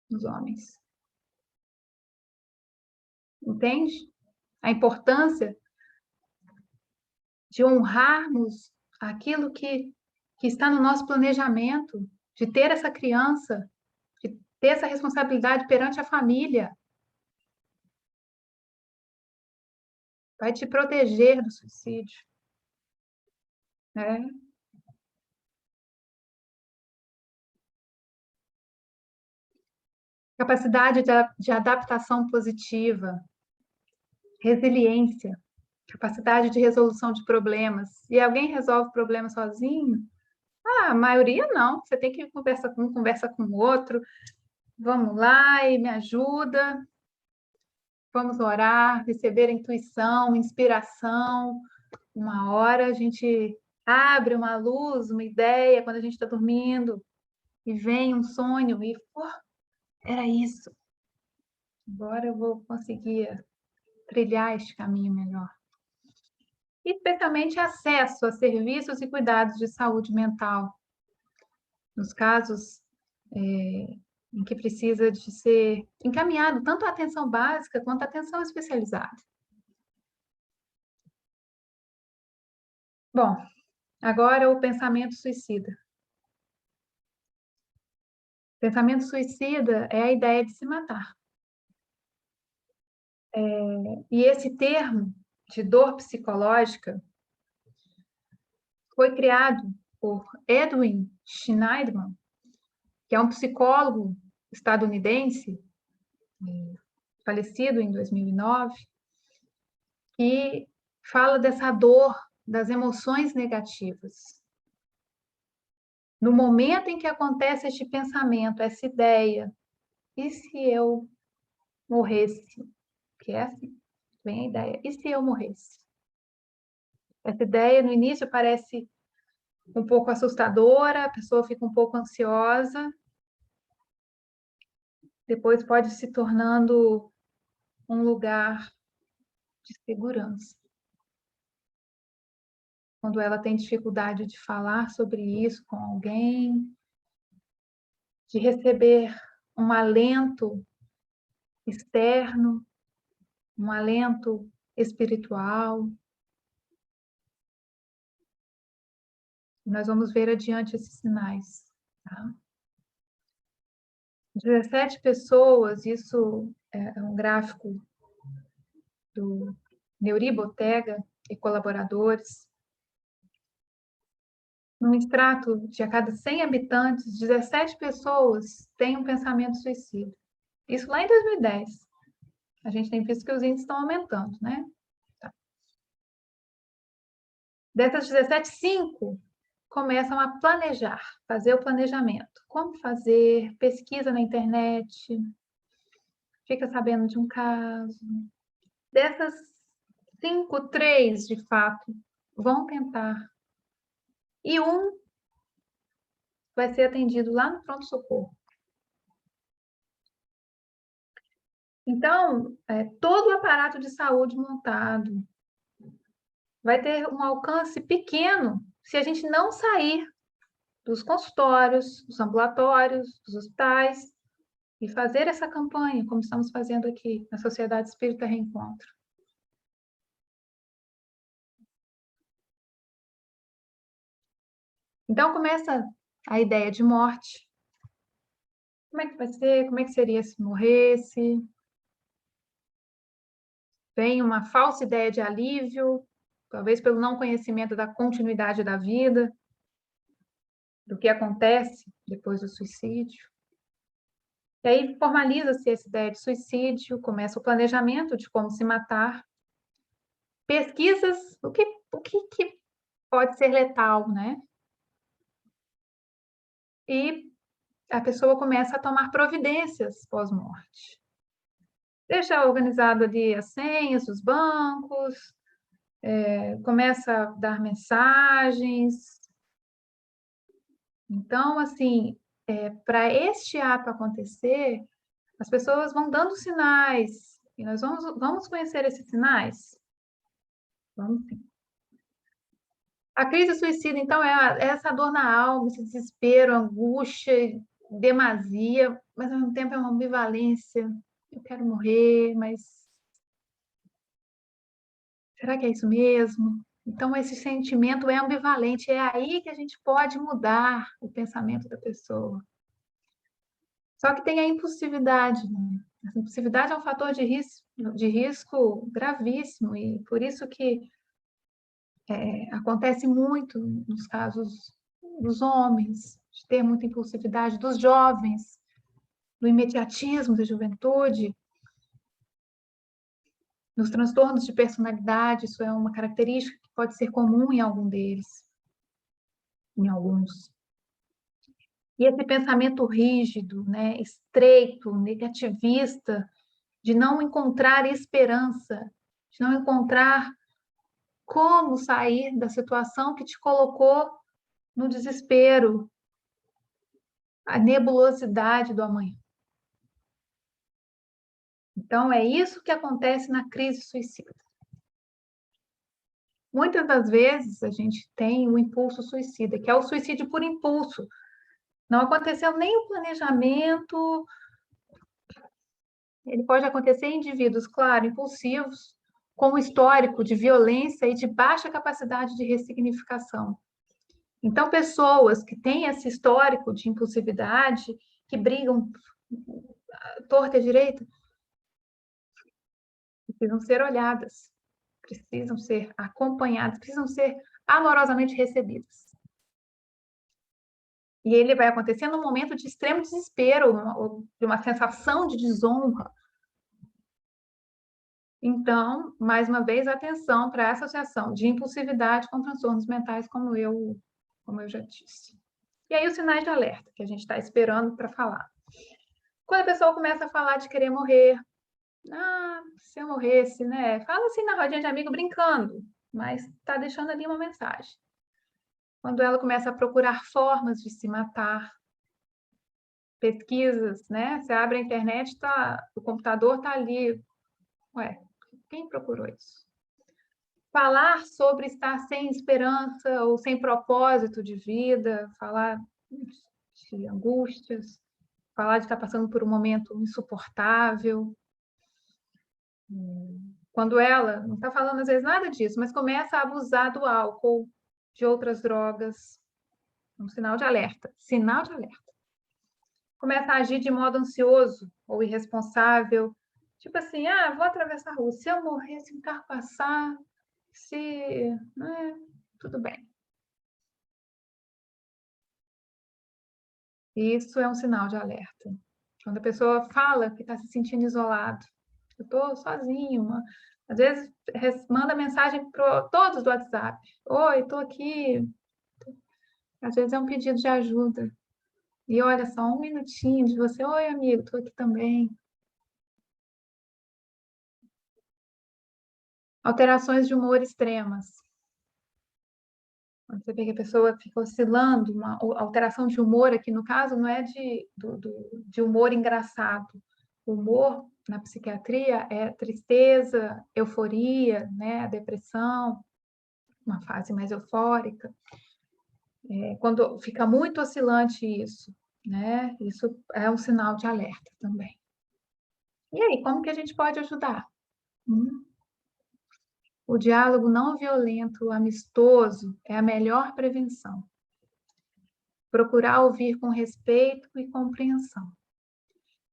Speaker 1: Nos homens. Entende? A importância de honrarmos aquilo que está no nosso planejamento, de ter essa criança, de ter essa responsabilidade perante a família. Vai te proteger do suicídio. Né? Capacidade de adaptação positiva, resiliência, capacidade de resolução de problemas. E alguém resolve o problema sozinho? Ah, a maioria não. Você tem que conversar com um, conversa com o outro. Vamos lá e me ajuda. Vamos orar, receber intuição, inspiração. Uma hora a gente abre uma luz, uma ideia quando a gente está dormindo e vem um sonho e era isso. Agora eu vou conseguir trilhar este caminho melhor. E especialmente acesso a serviços e cuidados de saúde mental. Nos casos em que precisa de ser encaminhado tanto a atenção básica quanto a atenção especializada. Bom, agora o pensamento suicida. Pensamento suicida é a ideia de se matar. E esse termo de dor psicológica foi criado por Edwin Schneiderman, que é um psicólogo estadunidense, falecido em 2009, que fala dessa dor das emoções negativas. No momento em que acontece este pensamento, essa ideia, e se eu morresse? Que é assim, vem a ideia, e se eu morresse? Essa ideia, no início, parece um pouco assustadora, a pessoa fica um pouco ansiosa, depois pode se tornando um lugar de segurança. Quando ela tem dificuldade de falar sobre isso com alguém, de receber um alento externo, um alento espiritual. Nós vamos ver adiante esses sinais. Tá? 17 pessoas, isso é um gráfico do Neuri Botega e colaboradores. Num extrato de a cada 100 habitantes, 17 pessoas têm um pensamento suicida. Isso lá em 2010. A gente tem visto que os índices estão aumentando, né? Tá. Dessas 17, 5 começam a planejar, fazer o planejamento. Como fazer, pesquisa na internet, fica sabendo de um caso. Dessas 5, 3, de fato, vão tentar. E um vai ser atendido lá no pronto-socorro. Então, todo o aparato de saúde montado vai ter um alcance pequeno se a gente não sair dos consultórios, dos ambulatórios, dos hospitais, e fazer essa campanha, como estamos fazendo aqui na Sociedade Espírita Reencontro. Então, começa a ideia de morte. Como é que vai ser? Como é que seria se morresse? Vem uma falsa ideia de alívio, talvez pelo não conhecimento da continuidade da vida, do que acontece depois do suicídio. E aí formaliza-se essa ideia de suicídio, começa o planejamento de como se matar, pesquisas, o que pode ser letal, né? E a pessoa começa a tomar providências pós-morte. Deixa organizado ali as senhas dos bancos, começa a dar mensagens. Então, assim, para este ato acontecer, as pessoas vão dando sinais, e nós vamos conhecer esses sinais? Vamos sim. A crise suicida, então, é essa dor na alma, esse desespero, angústia, demasia, mas ao mesmo tempo é uma ambivalência. Eu quero morrer, mas será que é isso mesmo? Então, esse sentimento é ambivalente, é aí que a gente pode mudar o pensamento da pessoa. Só que tem a impulsividade, né? A impulsividade é um fator de risco gravíssimo, e por isso que acontece muito nos casos dos homens, de ter muita impulsividade, dos jovens, do imediatismo da juventude, nos transtornos de personalidade, isso é uma característica que pode ser comum em algum deles, em alguns. E esse pensamento rígido, né, estreito, negativista, de não encontrar esperança, de não encontrar como sair da situação que te colocou no desespero, a nebulosidade do amanhã. Então, é isso que acontece na crise suicida. Muitas das vezes, a gente tem o impulso suicida, que é o suicídio por impulso. Não aconteceu nem o planejamento. Ele pode acontecer em indivíduos, claro, impulsivos, com histórico de violência e de baixa capacidade de ressignificação. Então, pessoas que têm esse histórico de impulsividade, que brigam torta e direita, precisam ser olhadas, precisam ser acompanhadas, precisam ser amorosamente recebidas. E ele vai acontecer num momento de extremo desespero, de uma sensação de desonra. Então, mais uma vez, atenção para a associação de impulsividade com transtornos mentais, como eu já disse. E aí, os sinais de alerta, que a gente está esperando para falar. Quando a pessoa começa a falar de querer morrer, se eu morresse, né? Fala assim na rodinha de amigo brincando, mas está deixando ali uma mensagem. Quando ela começa a procurar formas de se matar, pesquisas, né? Você abre a internet, o computador está ali. Ué, quem procurou isso? Falar sobre estar sem esperança ou sem propósito de vida, falar de angústias, falar de estar passando por um momento insuportável. Quando ela não está falando às vezes nada disso, mas começa a abusar do álcool, de outras drogas, um sinal de alerta. Sinal de alerta. Começa a agir de modo ansioso ou irresponsável, tipo assim, vou atravessar a rua, se eu morrer, se um carro passar, tudo bem. Isso é um sinal de alerta. Quando a pessoa fala que está se sentindo isolado, eu estou sozinho, às vezes manda mensagem para todos do WhatsApp, oi, estou aqui. Às vezes é um pedido de ajuda. E olha, só um minutinho de você, oi, amigo, estou aqui também. Alterações de humor extremas. Quando você vê que a pessoa fica oscilando, uma alteração de humor aqui, no caso, não é de humor engraçado. O humor, na psiquiatria, é tristeza, euforia, né? A depressão, uma fase mais eufórica. Quando fica muito oscilante isso, né? Isso é um sinal de alerta também. E aí, como que a gente pode ajudar? O diálogo não violento, amistoso, é a melhor prevenção. Procurar ouvir com respeito e compreensão.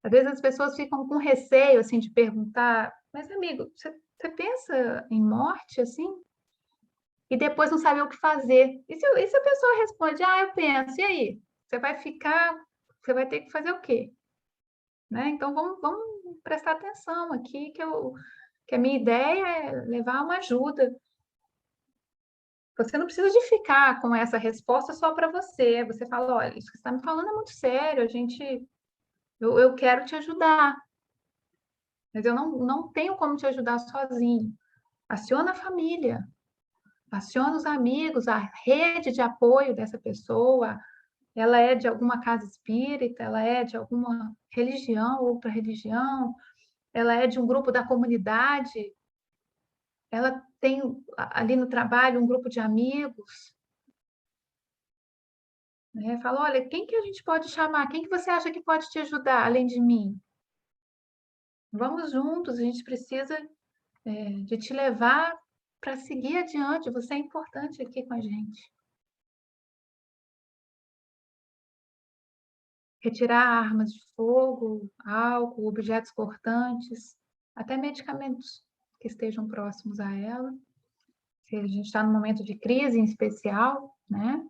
Speaker 1: Às vezes as pessoas ficam com receio, assim, de perguntar, mas, amigo, você pensa em morte, assim? E depois não sabe o que fazer. E se a pessoa responde, eu penso, e aí? Você vai ter que fazer o quê? Né? Então, vamos prestar atenção aqui, que a minha ideia é levar uma ajuda. Você não precisa de ficar com essa resposta só para você. Você fala, olha, isso que você está me falando é muito sério, eu quero te ajudar, mas eu não tenho como te ajudar sozinho. Aciona a família, aciona os amigos, a rede de apoio dessa pessoa. Ela é de alguma casa espírita, ela é de alguma religião, outra religião, ela é de um grupo da comunidade, ela tem ali no trabalho um grupo de amigos, né? Fala, olha, quem que a gente pode chamar? Quem que você acha que pode te ajudar, além de mim? Vamos juntos, a gente precisa de te levar para seguir adiante, você é importante aqui com a gente. Retirar armas de fogo, álcool, objetos cortantes, até medicamentos que estejam próximos a ela. Se a gente está num momento de crise em especial, né?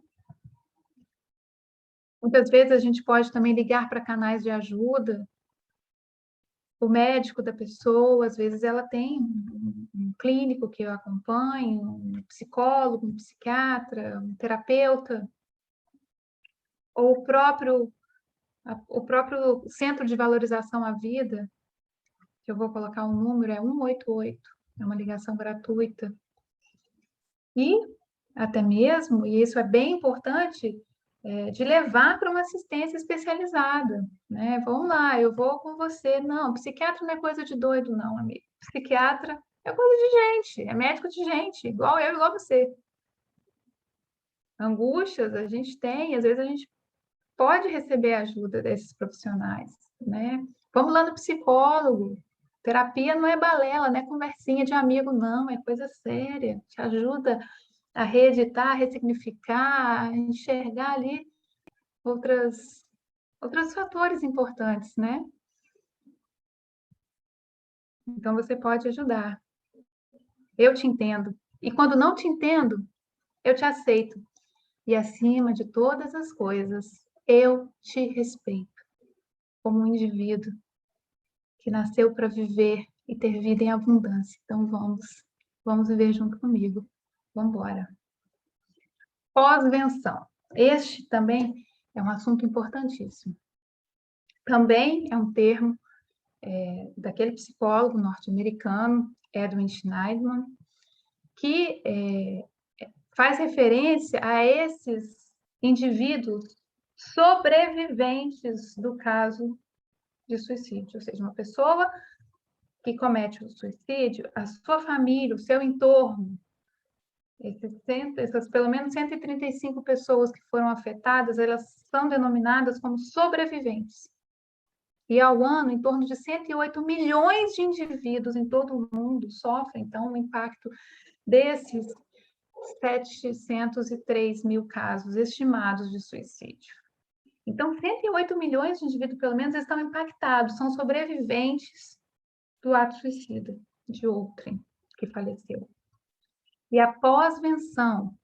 Speaker 1: Muitas vezes a gente pode também ligar para canais de ajuda. O médico da pessoa, às vezes ela tem um clínico que a acompanha, um psicólogo, um psiquiatra, um terapeuta, ou o próprio Centro de Valorização à Vida, que eu vou colocar um número, é 188, é uma ligação gratuita. E até mesmo, e isso é bem importante, de levar para uma assistência especializada, né? Vamos lá, eu vou com você. Não, psiquiatra não é coisa de doido, não, amigo. Psiquiatra é coisa de gente, é médico de gente, igual eu, igual você. Angústias a gente tem, às vezes a gente pode receber ajuda desses profissionais, né? Vamos lá no psicólogo. Terapia não é balela, não é conversinha de amigo, não, é coisa séria. Te ajuda a reeditar, a ressignificar, a enxergar ali outros fatores importantes, né? Então você pode ajudar. Eu te entendo. E quando não te entendo, eu te aceito. E acima de todas as coisas, eu te respeito como um indivíduo que nasceu para viver e ter vida em abundância. Então vamos viver junto comigo. Vamos embora. Pós-venção. Este também é um assunto importantíssimo. Também é um termo daquele psicólogo norte-americano, Edwin Schneidman, que faz referência a esses indivíduos sobreviventes do caso de suicídio, ou seja, uma pessoa que comete o suicídio, a sua família, o seu entorno, essas pelo menos 135 pessoas que foram afetadas, elas são denominadas como sobreviventes. E ao ano, em torno de 108 milhões de indivíduos em todo o mundo sofrem, então, o impacto desses 703 mil casos estimados de suicídio. Então, 108 milhões de indivíduos, pelo menos, estão impactados, são sobreviventes do ato suicida de outrem que faleceu. E a pós-venção,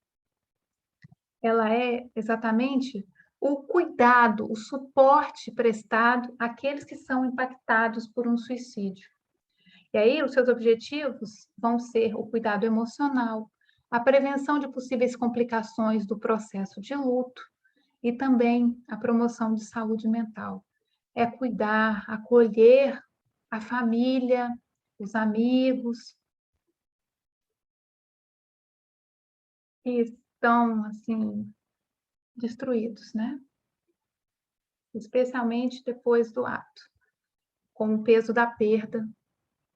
Speaker 1: ela é exatamente o cuidado, o suporte prestado àqueles que são impactados por um suicídio. E aí, os seus objetivos vão ser o cuidado emocional, a prevenção de possíveis complicações do processo de luto e também a promoção de saúde mental. É cuidar, acolher a família, os amigos que estão, assim, destruídos, né? Especialmente depois do ato, com o peso da perda,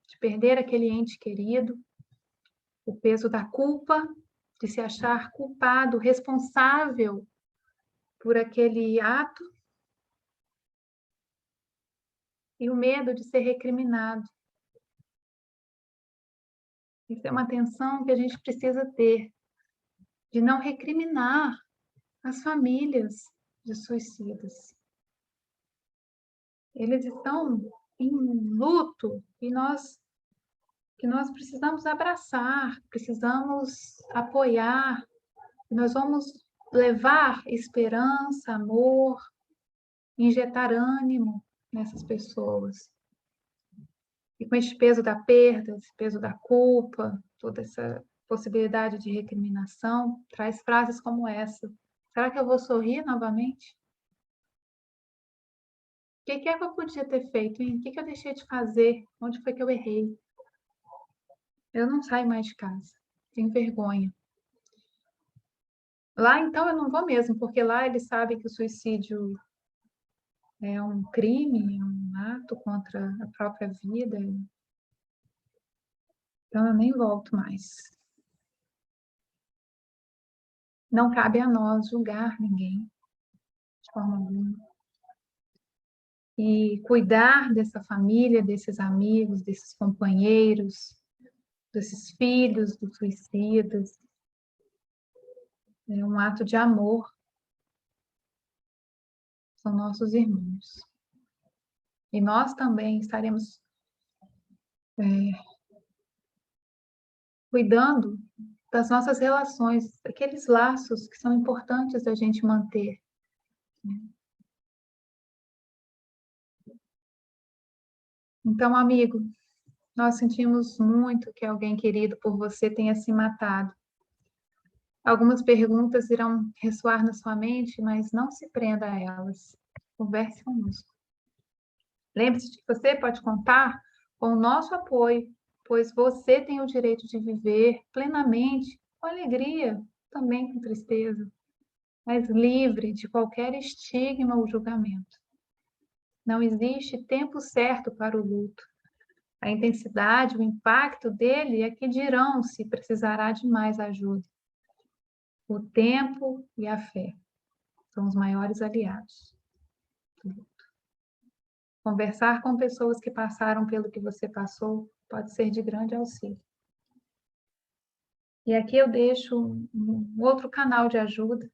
Speaker 1: de perder aquele ente querido, o peso da culpa, de se achar culpado, responsável por aquele ato e o medo de ser recriminado. Isso é uma atenção que a gente precisa ter, de não recriminar as famílias de suicidas. Eles estão em luto e que nós precisamos abraçar, precisamos apoiar, nós vamos levar esperança, amor, injetar ânimo nessas pessoas. E com esse peso da perda, esse peso da culpa, toda essa possibilidade de recriminação, traz frases como essa: será que eu vou sorrir novamente? O que é que eu podia ter feito, hein? O que eu deixei de fazer? Onde foi que eu errei? Eu não saio mais de casa, tenho vergonha. Lá, então, eu não vou mesmo, porque lá eles sabem que o suicídio é um crime, é um ato contra a própria vida. Então, eu nem volto mais. Não cabe a nós julgar ninguém, de forma alguma. E cuidar dessa família, desses amigos, desses companheiros, desses filhos dos suicidas, é um ato de amor. São nossos irmãos. E nós também estaremos cuidando das nossas relações, daqueles laços que são importantes da gente manter. Então, amigo, nós sentimos muito que alguém querido por você tenha se matado. Algumas perguntas irão ressoar na sua mente, mas não se prenda a elas. Converse conosco. Lembre-se de que você pode contar com o nosso apoio, pois você tem o direito de viver plenamente, com alegria, também com tristeza, mas livre de qualquer estigma ou julgamento. Não existe tempo certo para o luto. A intensidade, o impacto dele é que dirão se precisará de mais ajuda. O tempo e a fé são os maiores aliados. Conversar com pessoas que passaram pelo que você passou pode ser de grande auxílio. E aqui eu deixo um outro canal de ajuda,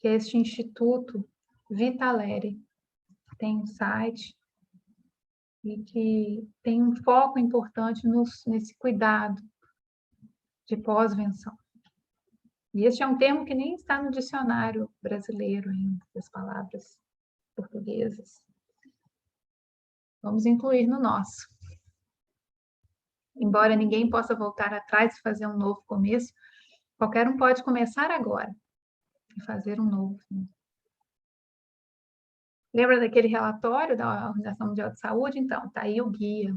Speaker 1: que é este Instituto Vitaleri. Tem um site e que tem um foco importante nesse cuidado de pós-venção. E este é um termo que nem está no dicionário brasileiro ainda, das palavras portuguesas. Vamos incluir no nosso. Embora ninguém possa voltar atrás e fazer um novo começo, qualquer um pode começar agora e fazer um novo. Lembra daquele relatório da Organização Mundial de Saúde? Então, está aí o guia.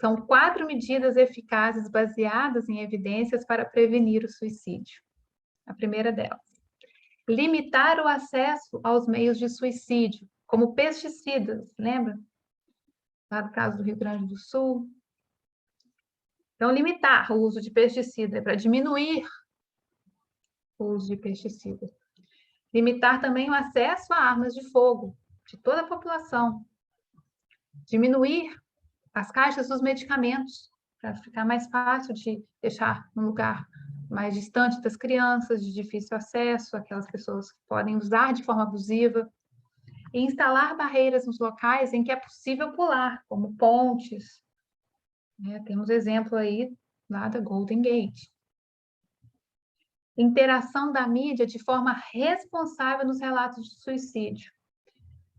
Speaker 1: São 4 medidas eficazes baseadas em evidências para prevenir o suicídio. A primeira delas: limitar o acesso aos meios de suicídio, como pesticidas, lembra? Lá no caso do Rio Grande do Sul. Então, limitar o uso de pesticida é para diminuir o uso de pesticida. Limitar também o acesso a armas de fogo de toda a população. Diminuir as caixas dos medicamentos, para ficar mais fácil de deixar no lugar mais distante das crianças, de difícil acesso, aquelas pessoas que podem usar de forma abusiva. E instalar barreiras nos locais em que é possível pular, como pontes. Temos exemplo aí lá da Golden Gate. Interação da mídia de forma responsável nos relatos de suicídio,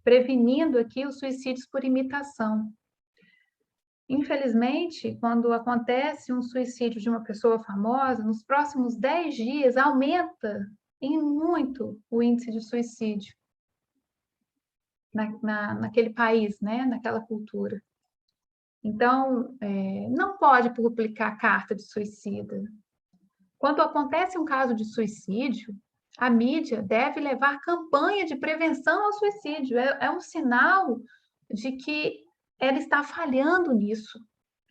Speaker 1: prevenindo aqui os suicídios por imitação. Infelizmente, quando acontece um suicídio de uma pessoa famosa, nos próximos 10 dias aumenta em muito o índice de suicídio naquele país, né? Naquela cultura. Então, não pode publicar carta de suicida. Quando acontece um caso de suicídio, a mídia deve levar campanha de prevenção ao suicídio. É um sinal de que ela está falhando nisso.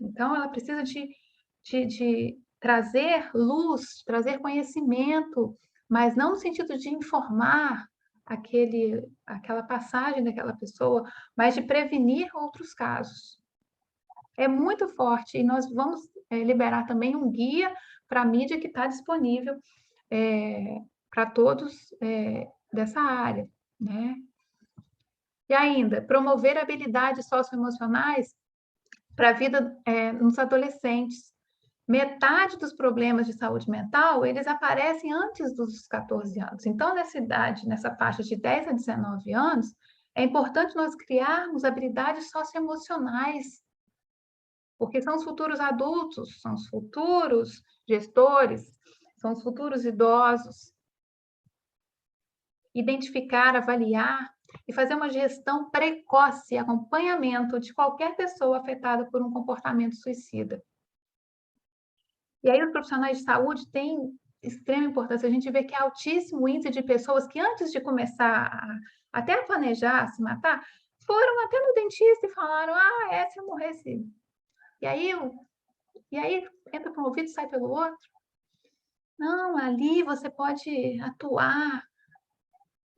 Speaker 1: Então, ela precisa de trazer luz, trazer conhecimento, mas não no sentido de informar aquela passagem daquela pessoa, mas de prevenir outros casos. É muito forte, e nós vamos liberar também um guia para a mídia que está disponível para todos dessa área, né? E ainda, promover habilidades socioemocionais para a vida nos adolescentes. Metade dos problemas de saúde mental, eles aparecem antes dos 14 anos. Então, nessa idade, nessa faixa de 10 a 19 anos, é importante nós criarmos habilidades socioemocionais, porque são os futuros adultos, são os futuros gestores, são os futuros idosos. Identificar, avaliar e fazer uma gestão precoce e acompanhamento de qualquer pessoa afetada por um comportamento suicida. E aí os profissionais de saúde têm extrema importância. A gente vê que há altíssimo índice de pessoas que antes de começar até a planejar se matar, foram até no dentista e falaram, se eu morresse. E aí entra por um ouvido e sai pelo outro. Não, ali você pode atuar.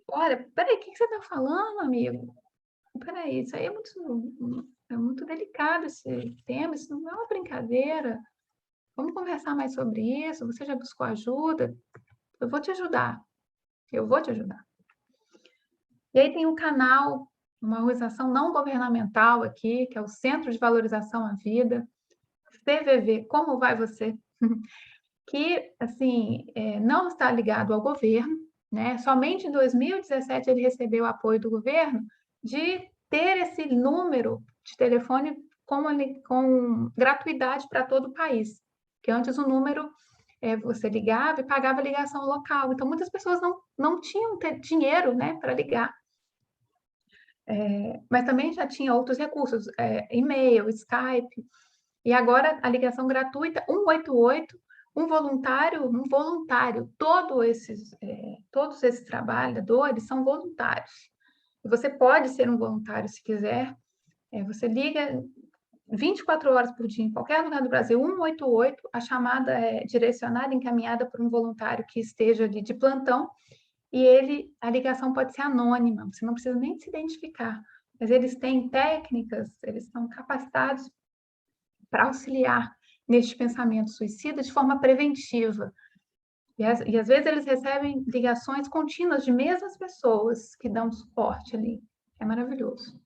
Speaker 1: Olha, peraí, o que você está falando, amigo? Peraí, isso aí é muito delicado, esse tema, isso não é uma brincadeira. Vamos conversar mais sobre isso? Você já buscou ajuda? Eu vou te ajudar. Eu vou te ajudar. E aí tem um canal, uma organização não governamental aqui, que é o Centro de Valorização à Vida, CVV, Como Vai Você? Que, assim, não está ligado ao governo, né? Somente em 2017 ele recebeu apoio do governo de ter esse número de telefone com gratuidade para todo o país, que antes o número você ligava e pagava a ligação local, então muitas pessoas não tinham dinheiro, né, para ligar. Mas também já tinha outros recursos, e-mail, Skype, e agora a ligação gratuita 188, um voluntário, todos esses trabalhadores são voluntários. E você pode ser um voluntário se quiser. Você liga 24 horas por dia, em qualquer lugar do Brasil, 188, a chamada é direcionada, encaminhada por um voluntário que esteja ali de plantão, e a ligação pode ser anônima, você não precisa nem se identificar, mas eles têm técnicas, eles estão capacitados para auxiliar neste pensamento suicida de forma preventiva. E às vezes eles recebem ligações contínuas de mesmas pessoas que dão suporte ali. É maravilhoso.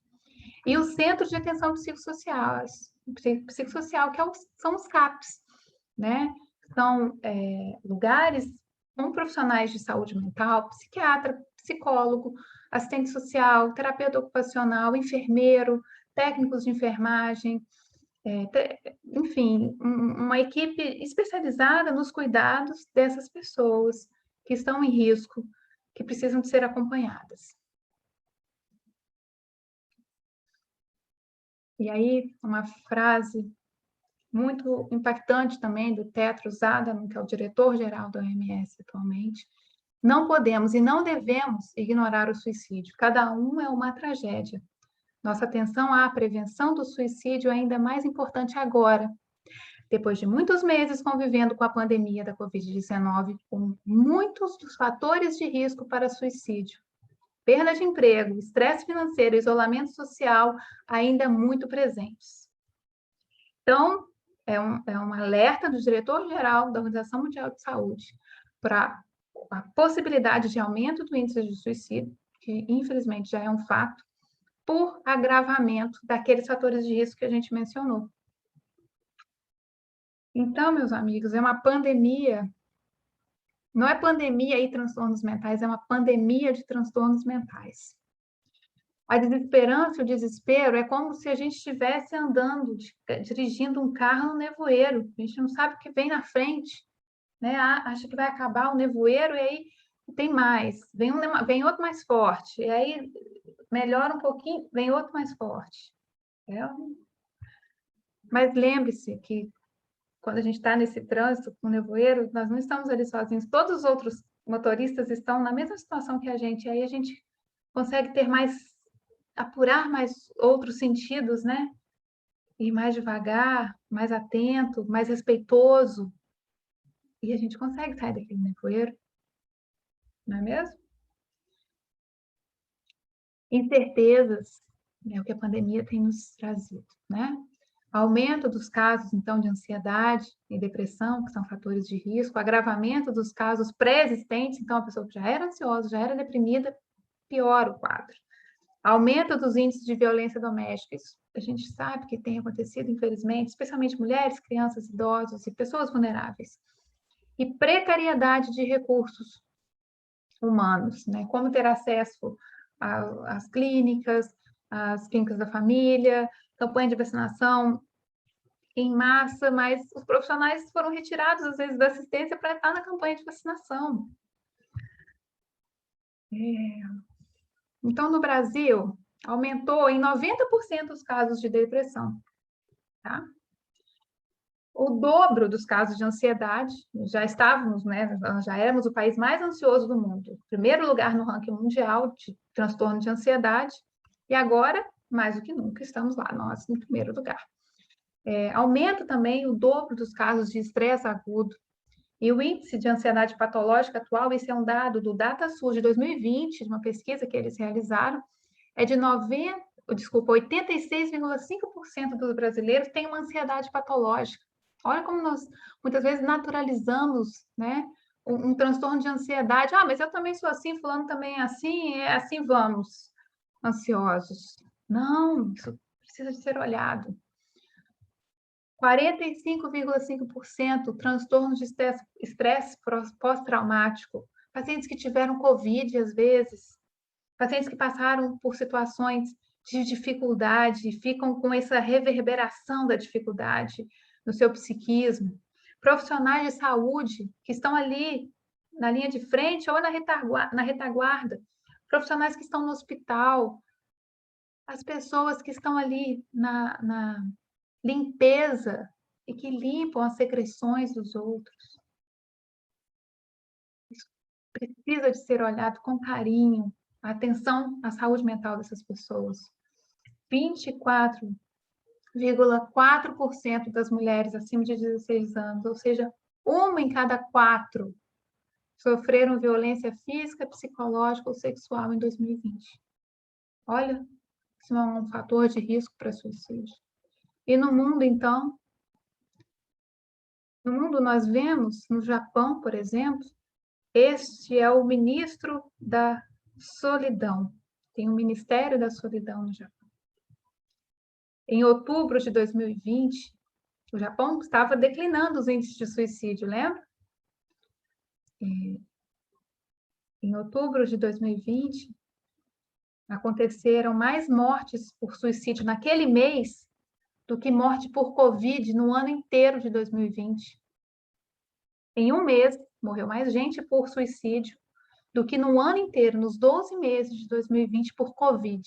Speaker 1: E o Centro de Atenção Psicossocial, que são os CAPs, né? São lugares com profissionais de saúde mental, psiquiatra, psicólogo, assistente social, terapeuta ocupacional, enfermeiro, técnicos de enfermagem, enfim, uma equipe especializada nos cuidados dessas pessoas que estão em risco, que precisam de ser acompanhadas. E aí, uma frase muito impactante também do Tedros Adhanom, que é o diretor-geral da OMS atualmente: não podemos e não devemos ignorar o suicídio. Cada um é uma tragédia. Nossa atenção à prevenção do suicídio é ainda mais importante agora, depois de muitos meses convivendo com a pandemia da Covid-19, com muitos dos fatores de risco para suicídio, perda de emprego, estresse financeiro, isolamento social ainda muito presentes. Então, é um alerta do diretor-geral da Organização Mundial de Saúde para a possibilidade de aumento do índice de suicídio, que infelizmente já é um fato, por agravamento daqueles fatores de risco que a gente mencionou. Então, meus amigos, é uma pandemia, não é pandemia e transtornos mentais, é uma pandemia de transtornos mentais. A desesperança e o desespero é como se a gente estivesse andando, dirigindo um carro no nevoeiro, a gente não sabe o que vem na frente, né? Acha que vai acabar o nevoeiro e aí tem mais, vem outro mais forte, e aí melhora um pouquinho, vem outro mais forte. Mas lembre-se que quando a gente está nesse trânsito com nevoeiro, nós não estamos ali sozinhos, todos os outros motoristas estão na mesma situação que a gente, e aí a gente consegue apurar mais outros sentidos, né? Ir mais devagar, mais atento, mais respeitoso, e a gente consegue sair daquele nevoeiro, não é mesmo? Incertezas, é o que a pandemia tem nos trazido, né? Aumento dos casos, então, de ansiedade e depressão, que são fatores de risco, agravamento dos casos pré-existentes, então, a pessoa que já era ansiosa, já era deprimida, piora o quadro. Aumento dos índices de violência doméstica, isso a gente sabe que tem acontecido, infelizmente, especialmente mulheres, crianças, idosos e pessoas vulneráveis. E precariedade de recursos humanos, né? Como ter acesso às clínicas, às clínicas da família, campanha de vacinação em massa, mas os profissionais foram retirados, às vezes, da assistência para estar na campanha de vacinação. Então, no Brasil, aumentou em 90% os casos de depressão, tá? O dobro dos casos de ansiedade, já estávamos, né, já éramos o país mais ansioso do mundo, primeiro lugar no ranking mundial de transtorno de ansiedade, e agora, mais do que nunca, estamos lá, nós, em primeiro lugar. Aumenta também o dobro dos casos de estresse agudo, e o índice de ansiedade patológica atual, esse é um dado do DataSUS de 2020, de uma pesquisa que eles realizaram, é de 86,5% dos brasileiros têm uma ansiedade patológica. Olha como nós, muitas vezes, naturalizamos, né, um transtorno de ansiedade. Ah, mas eu também sou assim, fulano também é assim vamos, ansiosos. Não, isso precisa de ser olhado. 45,5% transtornos de estresse pós-traumático. Pacientes que tiveram Covid, às vezes, pacientes que passaram por situações de dificuldade, ficam com essa reverberação da dificuldade no seu psiquismo. Profissionais de saúde que estão ali na linha de frente ou na retaguarda. Profissionais que estão no hospital. As pessoas que estão ali na limpeza e que limpam as secreções dos outros. Isso precisa de ser olhado com carinho, atenção à saúde mental dessas pessoas. 24,4% das mulheres acima de 16 anos, ou seja, uma em cada 4, sofreram violência física, psicológica ou sexual em 2020. Olha, isso é um fator de risco para suicídio. E no mundo, então, no mundo nós vemos, no Japão, por exemplo, este é o ministro da solidão. Tem o Ministério da Solidão no Japão. Em outubro de 2020, o Japão estava declinando os índices de suicídio, lembra? Em outubro de 2020, aconteceram mais mortes por suicídio naquele mês do que morte por Covid no ano inteiro de 2020. Em um mês, morreu mais gente por suicídio do que no ano inteiro, nos 12 meses de 2020, por Covid.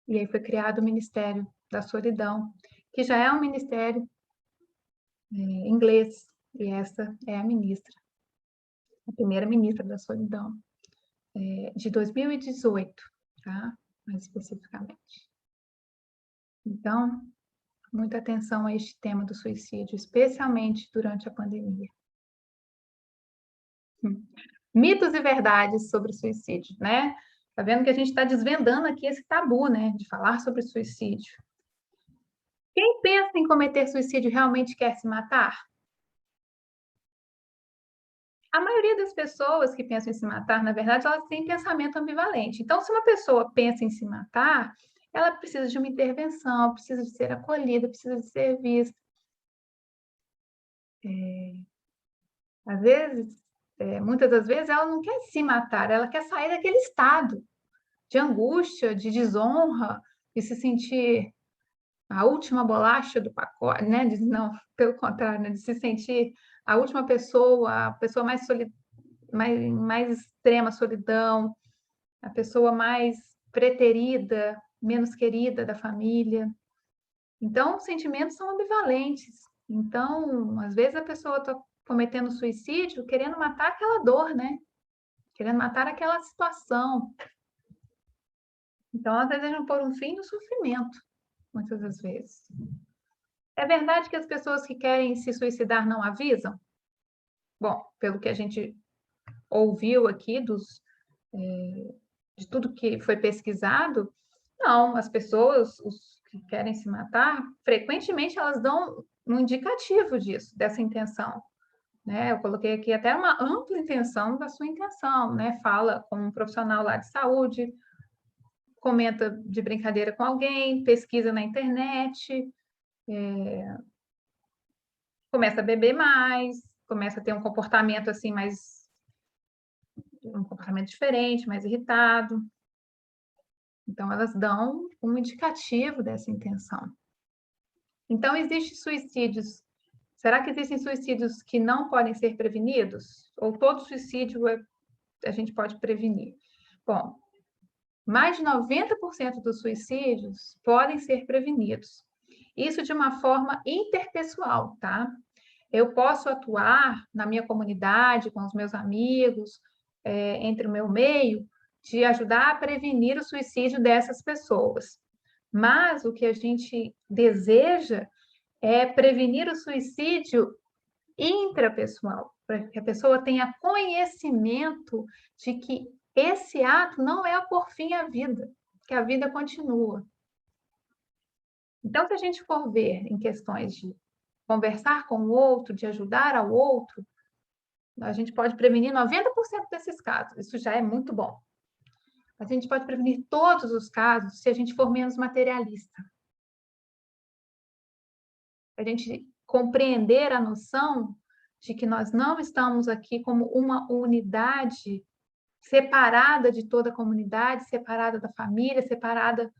Speaker 1: E aí foi criado o Ministério da Solidão, que já é um ministério inglês, e essa é a ministra, a primeira ministra da Solidão, de 2018, tá? Mais especificamente. Então, muita atenção a este tema do suicídio, especialmente durante a pandemia. Mitos e verdades sobre suicídio, né? Tá vendo que a gente está desvendando aqui esse tabu, né? De falar sobre suicídio. Quem pensa em cometer suicídio realmente quer se matar? A maioria das pessoas que pensam em se matar, na verdade, elas têm pensamento ambivalente. Então, se uma pessoa pensa em se matar, ela precisa de uma intervenção, precisa de ser acolhida, precisa de ser vista. Às vezes, muitas das vezes, ela não quer se matar, ela quer sair daquele estado de angústia, de desonra, de se sentir a última bolacha do pacote, né? Não, pelo contrário, né? De se sentir a última pessoa, a pessoa mais extrema solidão, a pessoa mais preterida, menos querida da família. Então, os sentimentos são ambivalentes. Então, às vezes a pessoa está cometendo suicídio querendo matar aquela dor, né? Querendo matar aquela situação. Então, elas desejam pôr um fim no sofrimento, muitas das vezes. É verdade que as pessoas que querem se suicidar não avisam? Bom, pelo que a gente ouviu aqui de tudo que foi pesquisado, não, as pessoas, os que querem se matar, frequentemente elas dão um indicativo disso, dessa intenção. Né? Eu coloquei aqui até uma ampla intenção da sua intenção, né? Fala com um profissional lá de saúde, comenta de brincadeira com alguém, pesquisa na internet, começa a beber mais, começa a ter um comportamento assim um comportamento diferente, mais irritado. Então, elas dão um indicativo dessa intenção. Então, existem suicídios. Será que existem suicídios que não podem ser prevenidos? Ou todo suicídio a gente pode prevenir? Bom, mais de 90% dos suicídios podem ser prevenidos. Isso de uma forma interpessoal, tá? Eu posso atuar na minha comunidade, com os meus amigos, entre o meu meio, de ajudar a prevenir o suicídio dessas pessoas. Mas o que a gente deseja é prevenir o suicídio intrapessoal, para que a pessoa tenha conhecimento de que esse ato não é por fim a vida, que a vida continua. Então, se a gente for ver em questões de conversar com o outro, de ajudar ao outro, a gente pode prevenir 90% desses casos. Isso já é muito bom. A gente pode prevenir todos os casos se a gente for menos materialista. A gente compreender a noção de que nós não estamos aqui como uma unidade separada de toda a comunidade, separada da família, separada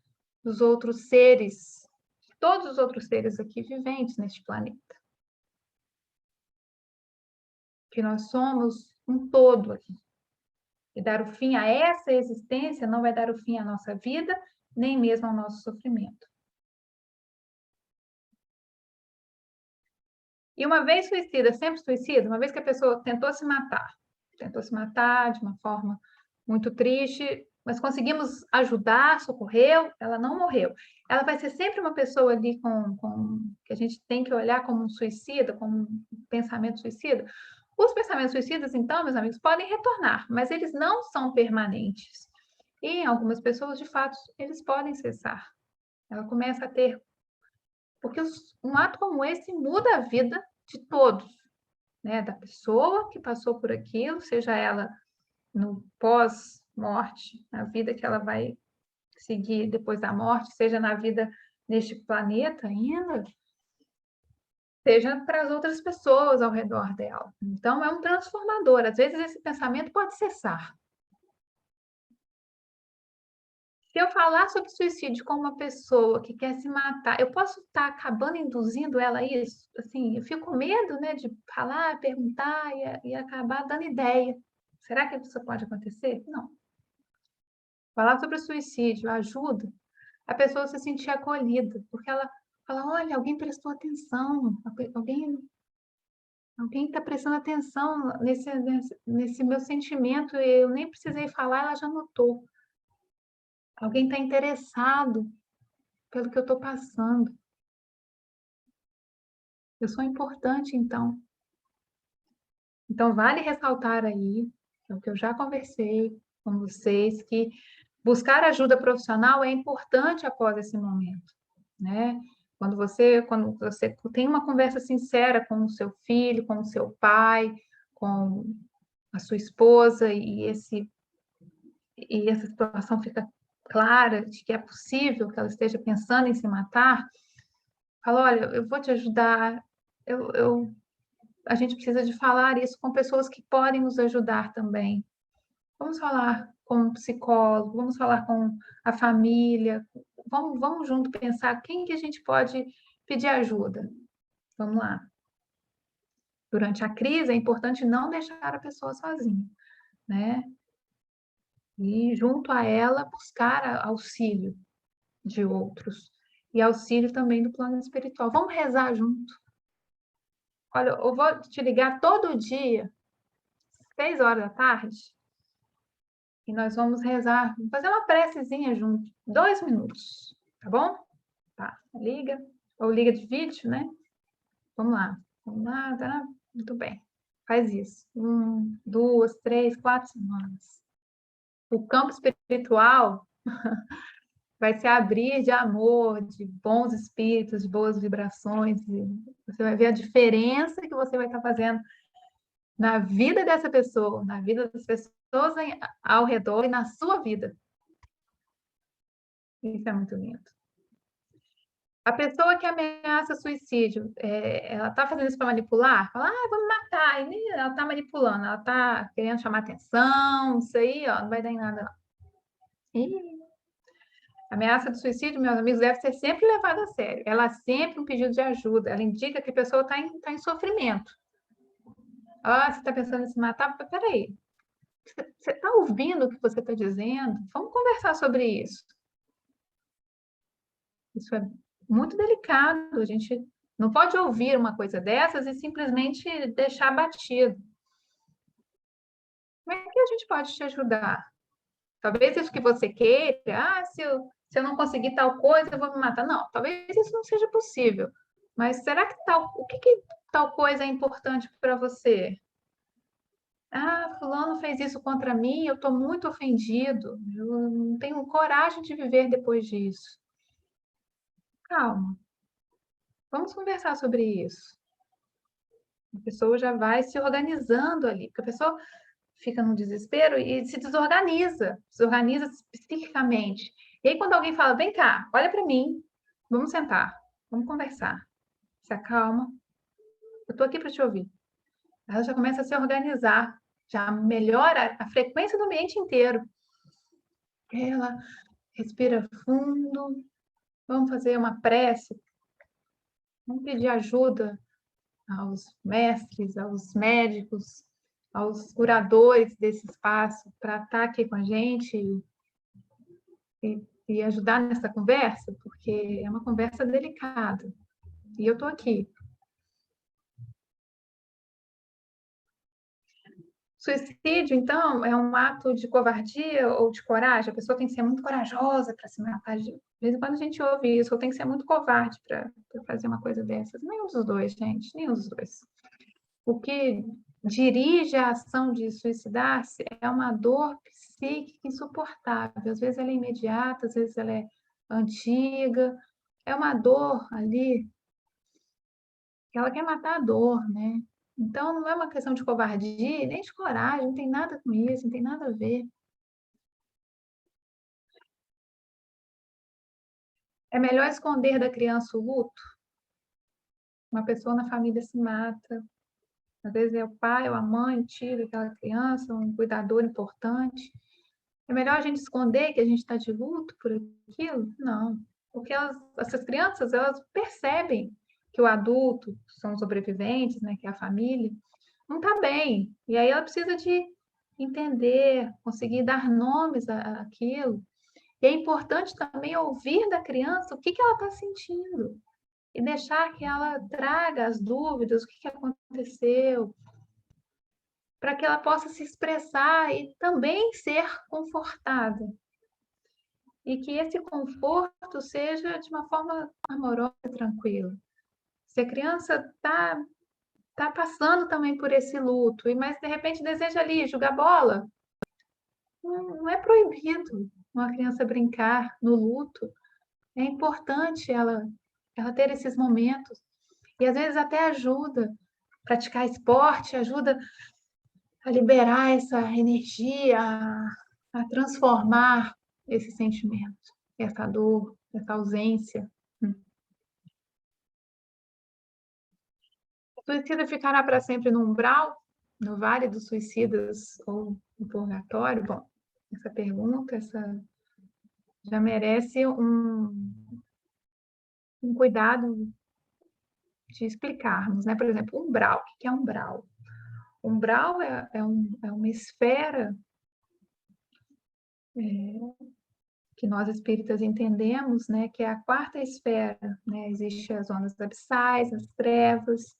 Speaker 1: dos outros seres, todos os outros seres aqui viventes neste planeta. Que nós somos um todo aqui. E dar o fim a essa existência não vai dar o fim à nossa vida, nem mesmo ao nosso sofrimento. E uma vez suicida, sempre suicida, uma vez que a pessoa tentou se matar de uma forma muito triste, mas conseguimos ajudar, socorreu, ela não morreu. Ela vai ser sempre uma pessoa ali que a gente tem que olhar como um suicida, como um pensamento suicida. Os pensamentos suicidas, então, meus amigos, podem retornar, mas eles não são permanentes. E em algumas pessoas, de fato, eles podem cessar. Ela começa a ter... Porque um ato como esse muda a vida de todos, né? Da pessoa que passou por aquilo, seja ela no pós-morte, na vida que ela vai seguir depois da morte, seja na vida neste planeta ainda, seja para as outras pessoas ao redor dela. Então, é um transformador. Às vezes, esse pensamento pode cessar. Se eu falar sobre suicídio com uma pessoa que quer se matar, eu posso estar acabando induzindo ela a isso? Assim, eu fico com medo, né, de falar, perguntar e acabar dando ideia. Será que isso pode acontecer? Não. Falar sobre o suicídio ajuda a pessoa se sentir acolhida, porque ela fala, olha, alguém prestou atenção, alguém está prestando atenção nesse meu sentimento, eu nem precisei falar, ela já notou. Alguém está interessado pelo que eu estou passando. Eu sou importante, então. Então, vale ressaltar aí, é o que eu já conversei com vocês, que buscar ajuda profissional é importante após esse momento, né? Quando você tem uma conversa sincera com o seu filho, com o seu pai, com a sua esposa, e essa situação fica clara de que é possível que ela esteja pensando em se matar, fala, olha, eu vou te ajudar, a gente precisa de falar isso com pessoas que podem nos ajudar também. Vamos falar com um psicólogo, vamos falar com a família, vamos junto pensar quem que a gente pode pedir ajuda. Vamos lá. Durante a crise, é importante não deixar a pessoa sozinha, né? E junto a ela buscar auxílio de outros e auxílio também do plano espiritual. Vamos rezar junto. Olha, eu vou te ligar todo dia, 6 horas da tarde, e nós vamos rezar, vamos fazer uma precezinha junto, 2 minutos, tá bom? Tá, liga, ou liga de vídeo, né? Vamos lá, tá? Muito bem. Faz isso. 2, 3, 4 semanas. O campo espiritual vai se abrir de amor, de bons espíritos, de boas vibrações. Você vai ver a diferença que você vai estar fazendo na vida dessa pessoa, na vida das pessoas ao redor e na sua vida. Isso é muito lindo. A pessoa que ameaça suicídio, ela está fazendo isso para manipular? Fala, vou me matar. E ela está manipulando, ela está querendo chamar atenção, isso aí, ó, não vai dar em nada, não. E a ameaça de suicídio, meus amigos, deve ser sempre levada a sério. Ela é sempre um pedido de ajuda, ela indica que a pessoa está em sofrimento. Você está pensando em se matar? Peraí, você está ouvindo o que você está dizendo? Vamos conversar sobre isso. Isso é muito delicado. A gente não pode ouvir uma coisa dessas e simplesmente deixar batido. Como é que a gente pode te ajudar? Talvez isso que você queira, se eu não conseguir tal coisa, eu vou me matar. Não, talvez isso não seja possível. Mas será que o que tal coisa é importante para você? Fulano fez isso contra mim, eu estou muito ofendido, eu não tenho coragem de viver depois disso. Calma, vamos conversar sobre isso. A pessoa já vai se organizando ali, porque a pessoa fica no desespero e se desorganiza psiquicamente. E aí, quando alguém fala, vem cá, olha para mim, vamos sentar, vamos conversar, se acalma, eu estou aqui para te ouvir. Ela já começa a se organizar, já melhora a frequência do ambiente inteiro. Ela respira fundo, vamos fazer uma prece, vamos pedir ajuda aos mestres, aos médicos, aos curadores desse espaço para estar aqui com a gente e ajudar nessa conversa, porque é uma conversa delicada. E eu estou aqui. Suicídio, então, é um ato de covardia ou de coragem? A pessoa tem que ser muito corajosa para se matar. De vez em quando a gente ouve isso, ou tem que ser muito covarde para fazer uma coisa dessas. Nenhum dos dois, gente, nenhum dos dois. O que dirige a ação de suicidar-se é uma dor psíquica insuportável. Às vezes ela é imediata, às vezes ela é antiga. É uma dor ali que ela quer matar a dor, né? Então, não é uma questão de covardia, nem de coragem, não tem nada com isso, não tem nada a ver. É melhor esconder da criança o luto. Uma pessoa na família se mata. Às vezes é o pai ou a mãe, o tio daquela criança, um cuidador importante. É melhor a gente esconder que a gente está de luto por aquilo? Não. Porque essas crianças, elas percebem que o adulto, que são os sobreviventes, né, que é a família, não está bem. E aí ela precisa de entender, conseguir dar nomes àquilo. E é importante também ouvir da criança o que ela está sentindo e deixar que ela traga as dúvidas, o que aconteceu, para que ela possa se expressar e também ser confortada. E que esse conforto seja de uma forma amorosa e tranquila. Se a criança está passando também por esse luto, mas de repente deseja ali jogar bola, não é proibido uma criança brincar no luto. É importante ela ter esses momentos. E às vezes até ajuda. Praticar esporte ajuda a liberar essa energia, a transformar esse sentimento, essa dor, essa ausência. O suicida ficará para sempre no umbral, no vale dos suicidas ou no purgatório? Bom, essa pergunta já merece um cuidado de explicarmos, né? Por exemplo, umbral. O que é umbral? Umbral é uma esfera que nós espíritas entendemos, né? Que é a quarta esfera, né? Existem as zonas abissais, as trevas,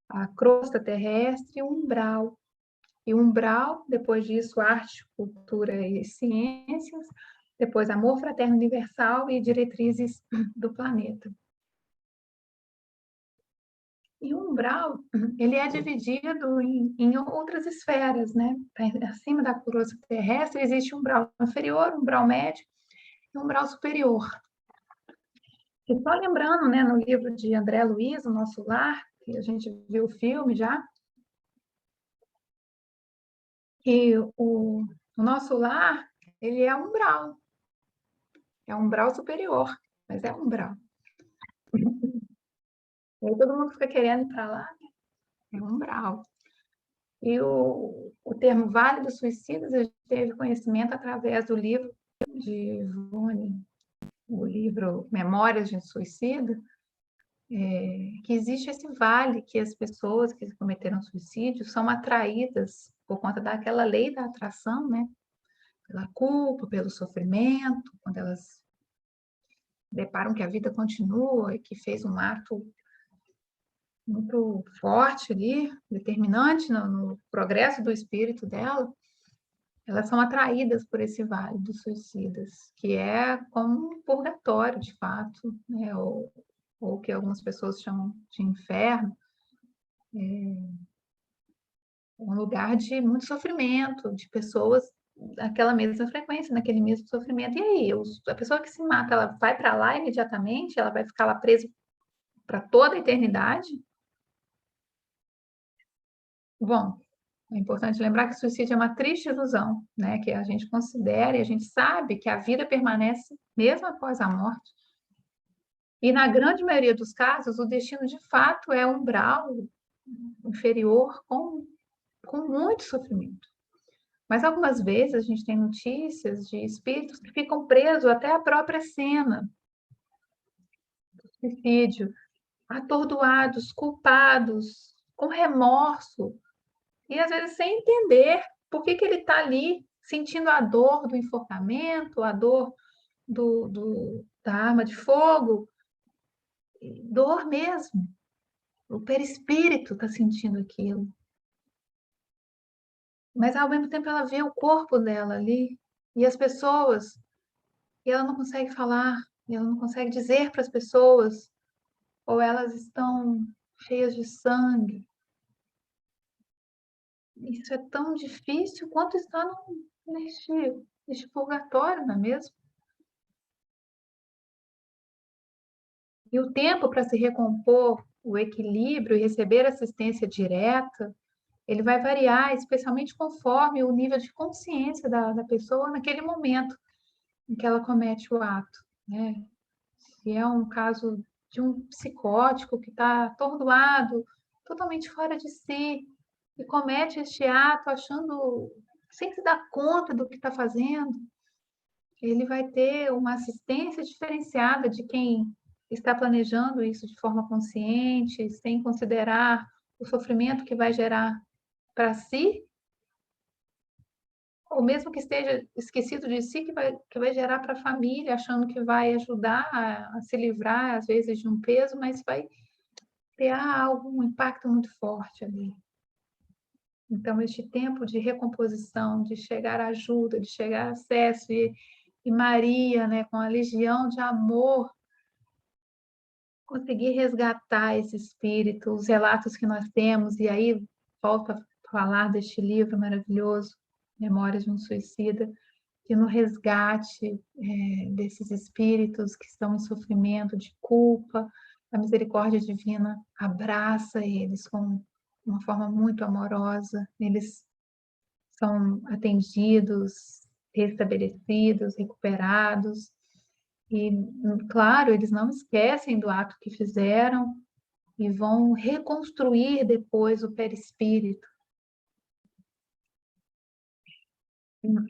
Speaker 1: a crosta terrestre e o umbral. E o umbral, depois disso, arte, cultura e ciências, depois amor fraterno universal e diretrizes do planeta. E o umbral, ele é dividido em outras esferas, né? Acima da crosta terrestre existe um umbral inferior, um umbral médio e um umbral superior. E só lembrando, né, no livro de André Luiz, O Nosso Lar, que a gente viu o filme já, que o nosso lar, ele é um umbral superior, mas é um umbral. E aí todo mundo fica querendo ir para lá, é um umbral. E o termo Vale dos Suicidas, a gente teve conhecimento através do livro de Ivone, o livro Memórias de um Suicida, que existe esse vale que as pessoas que cometeram suicídio são atraídas por conta daquela lei da atração, né? Pela culpa, pelo sofrimento, quando elas deparam que a vida continua e que fez um ato muito forte ali, determinante no progresso do espírito dela, elas são atraídas por esse vale dos suicidas, que é como um purgatório, de fato, né? Ou que algumas pessoas chamam de inferno, um lugar de muito sofrimento, de pessoas daquela mesma frequência, naquele mesmo sofrimento. E aí, a pessoa que se mata, ela vai para lá imediatamente? Ela vai ficar lá presa para toda a eternidade? Bom, é importante lembrar que o suicídio é uma triste ilusão, né? Que a gente considera e a gente sabe que a vida permanece mesmo após a morte. E na grande maioria dos casos, o destino de fato é umbral inferior com muito sofrimento. Mas algumas vezes a gente tem notícias de espíritos que ficam presos até a própria cena do suicídio, atordoados, culpados, com remorso, e às vezes sem entender por que ele está ali sentindo a dor do enforcamento, a dor da arma de fogo, dor mesmo. O perispírito está sentindo aquilo. Mas ao mesmo tempo ela vê o corpo dela ali e as pessoas, e ela não consegue falar, e ela não consegue dizer para as pessoas, ou elas estão cheias de sangue. Isso é tão difícil quanto está neste purgatório, não é mesmo? E o tempo para se recompor o equilíbrio e receber assistência direta, ele vai variar, especialmente conforme o nível de consciência da pessoa naquele momento em que ela comete o ato, né? Se é um caso de um psicótico que está atordoado, totalmente fora de si, e comete este ato achando, sem se dar conta do que está fazendo, ele vai ter uma assistência diferenciada de quem está planejando isso de forma consciente, sem considerar o sofrimento que vai gerar para si, ou mesmo que esteja esquecido de si, que vai gerar para a família, achando que vai ajudar a se livrar, às vezes, de um peso, mas vai ter algum impacto muito forte ali. Então, este tempo de recomposição, de chegar à ajuda, de chegar a acesso, e Maria, né, com a legião de amor, conseguir resgatar esse espírito, os relatos que nós temos, e aí volto a falar deste livro maravilhoso, Memórias de um Suicida, que no resgate desses espíritos que estão em sofrimento de culpa, a misericórdia divina abraça eles com uma forma muito amorosa, eles são atendidos, restabelecidos, recuperados, e, claro, eles não esquecem do ato que fizeram e vão reconstruir depois o perispírito,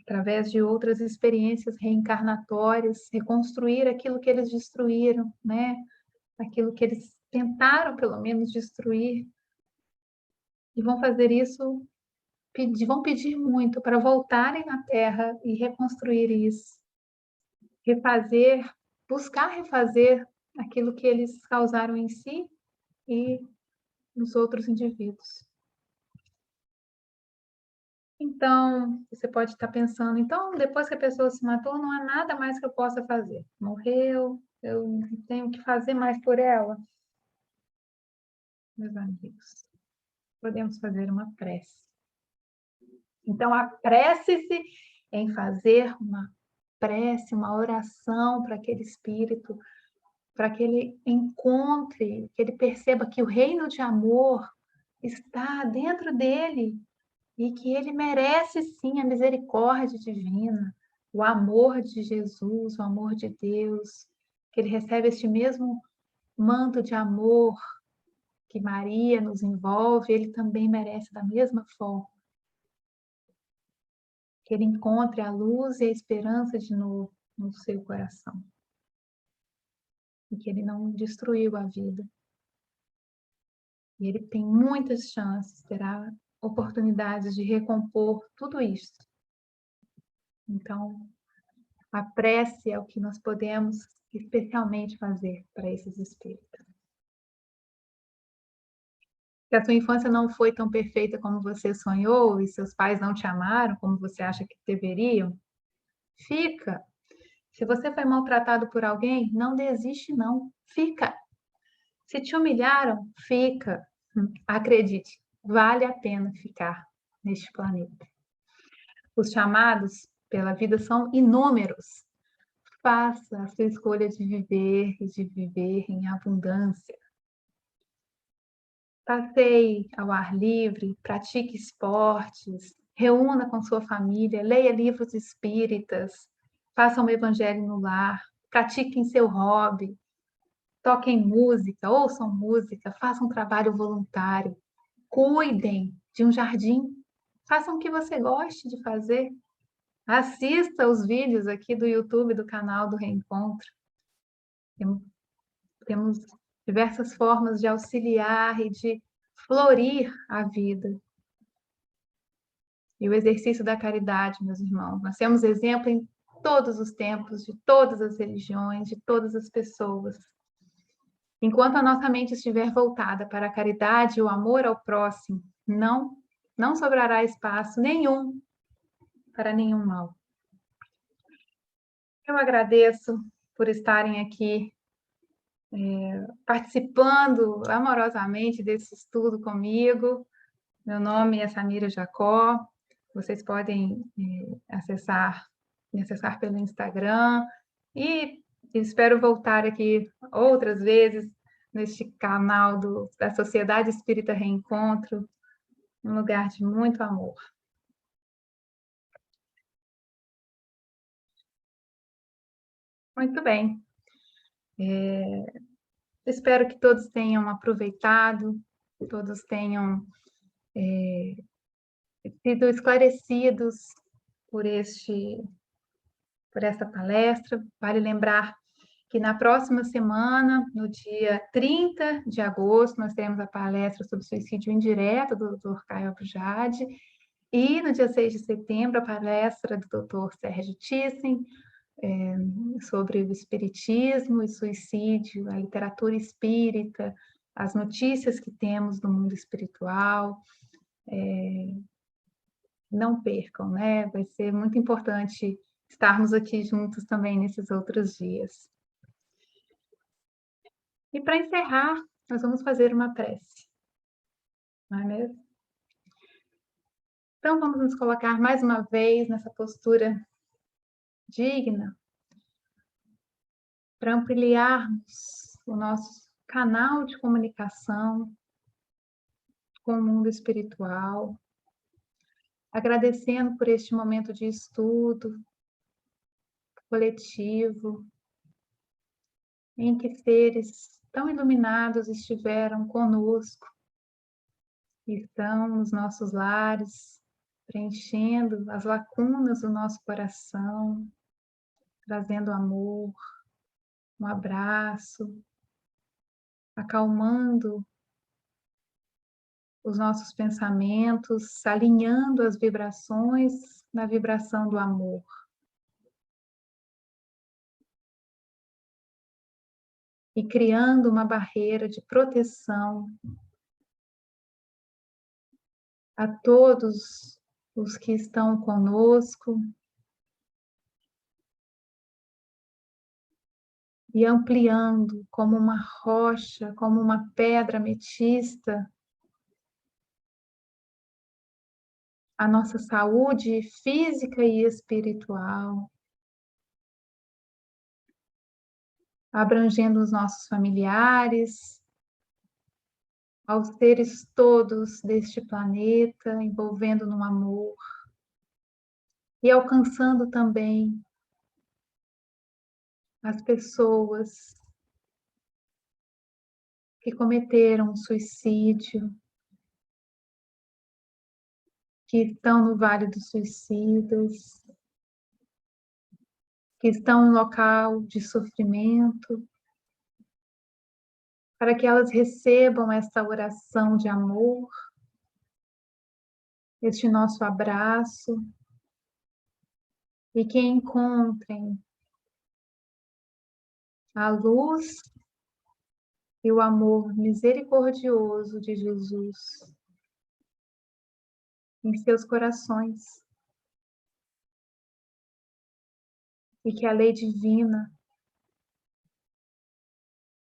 Speaker 1: através de outras experiências reencarnatórias, reconstruir aquilo que eles destruíram, né? Aquilo que eles tentaram, pelo menos, destruir, e vão fazer isso, vão pedir muito para voltarem na Terra e reconstruir isso, refazer, buscar refazer aquilo que eles causaram em si e nos outros indivíduos. Então, você pode estar pensando, então, depois que a pessoa se matou, não há nada mais que eu possa fazer. Morreu, eu não tenho que fazer mais por ela. meus amigos, podemos fazer uma prece. Então, apresse-se em fazer uma prece, uma oração para aquele espírito, para que ele encontre, que ele perceba que o reino de amor está dentro dele e que ele merece sim a misericórdia divina, o amor de Jesus, o amor de Deus, que ele recebe este mesmo manto de amor que Maria nos envolve, ele também merece da mesma forma. Que ele encontre a luz e a esperança de novo no seu coração. E que ele não destruiu a vida. E ele tem muitas chances, terá oportunidades de recompor tudo isso. Então, a prece é o que nós podemos especialmente fazer para esses espíritos. Se a sua infância não foi tão perfeita como você sonhou e seus pais não te amaram como você acha que deveriam, fica. Se você foi maltratado por alguém, não desiste não, fica. Se te humilharam, fica. Acredite, vale a pena ficar neste planeta. Os chamados pela vida são inúmeros. Faça a sua escolha de viver e de viver em abundância. Passeie ao ar livre, pratique esportes, reúna com sua família, leia livros espíritas, faça um evangelho no lar, pratiquem seu hobby, toquem música, ouçam música, façam um trabalho voluntário, cuidem de um jardim, façam o que você goste de fazer. Assista os vídeos aqui do YouTube do canal do Reencontro. Temos diversas formas de auxiliar e de florir a vida. E o exercício da caridade, meus irmãos. Nós temos exemplo em todos os tempos, de todas as religiões, de todas as pessoas. Enquanto a nossa mente estiver voltada para a caridade e o amor ao próximo, não sobrará espaço nenhum para nenhum mal. Eu agradeço por estarem aqui participando amorosamente desse estudo comigo. Meu nome é Samira Jacó. Vocês podem me acessar pelo Instagram e espero voltar aqui outras vezes neste canal da Sociedade Espírita Reencontro, um lugar de muito amor. Muito bem. Espero que todos tenham aproveitado, todos tenham sido esclarecidos por essa palestra. Vale lembrar que na próxima semana, no dia 30 de agosto, nós teremos a palestra sobre suicídio indireto do Dr. Caio Abujade, e no dia 6 de setembro, a palestra do Dr. Sérgio Thyssen, sobre o espiritismo e suicídio, a literatura espírita, as notícias que temos do mundo espiritual. Não percam, né? Vai ser muito importante estarmos aqui juntos também nesses outros dias. E para encerrar, nós vamos fazer uma prece, não é mesmo? Então, vamos nos colocar mais uma vez nessa postura digna, para ampliarmos o nosso canal de comunicação com o mundo espiritual, agradecendo por este momento de estudo coletivo, em que seres tão iluminados estiveram conosco, estão nos nossos lares, preenchendo as lacunas do nosso coração, trazendo amor, um abraço, acalmando os nossos pensamentos, alinhando as vibrações na vibração do amor. E criando uma barreira de proteção a todos os que estão conosco, e ampliando como uma rocha, como uma pedra ametista, a nossa saúde física e espiritual, abrangendo os nossos familiares, aos seres todos deste planeta, envolvendo no amor e alcançando também as pessoas que cometeram suicídio, que estão no Vale dos Suicidas, que estão em local de sofrimento, para que elas recebam esta oração de amor, este nosso abraço, e que encontrem a luz e o amor misericordioso de Jesus em seus corações, e que a lei divina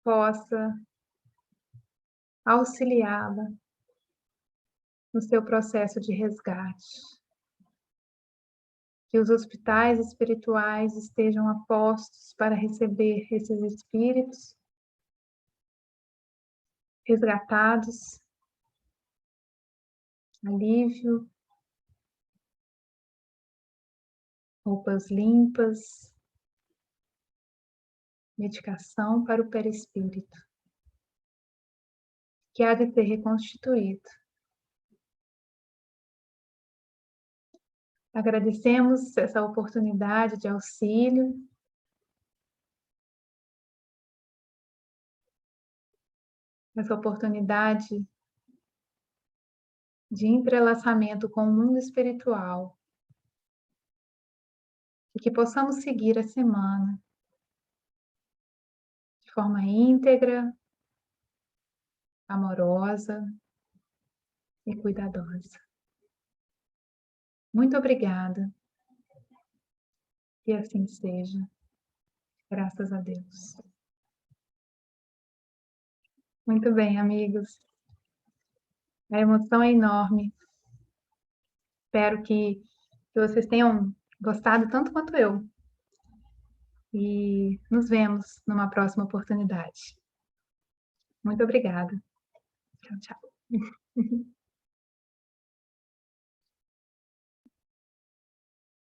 Speaker 1: possa auxiliá-la no seu processo de resgate. Que os hospitais espirituais estejam a postos para receber esses espíritos resgatados, alívio, roupas limpas, medicação para o perispírito, que há de ser reconstituído. Agradecemos essa oportunidade de auxílio, essa oportunidade de entrelaçamento com o mundo espiritual, e que possamos seguir a semana de forma íntegra, amorosa e cuidadosa. Muito obrigada, que assim seja, graças a Deus. Muito bem, amigos. A emoção é enorme. Espero que vocês tenham gostado tanto quanto eu. E nos vemos numa próxima oportunidade. Muito obrigada. Tchau, tchau.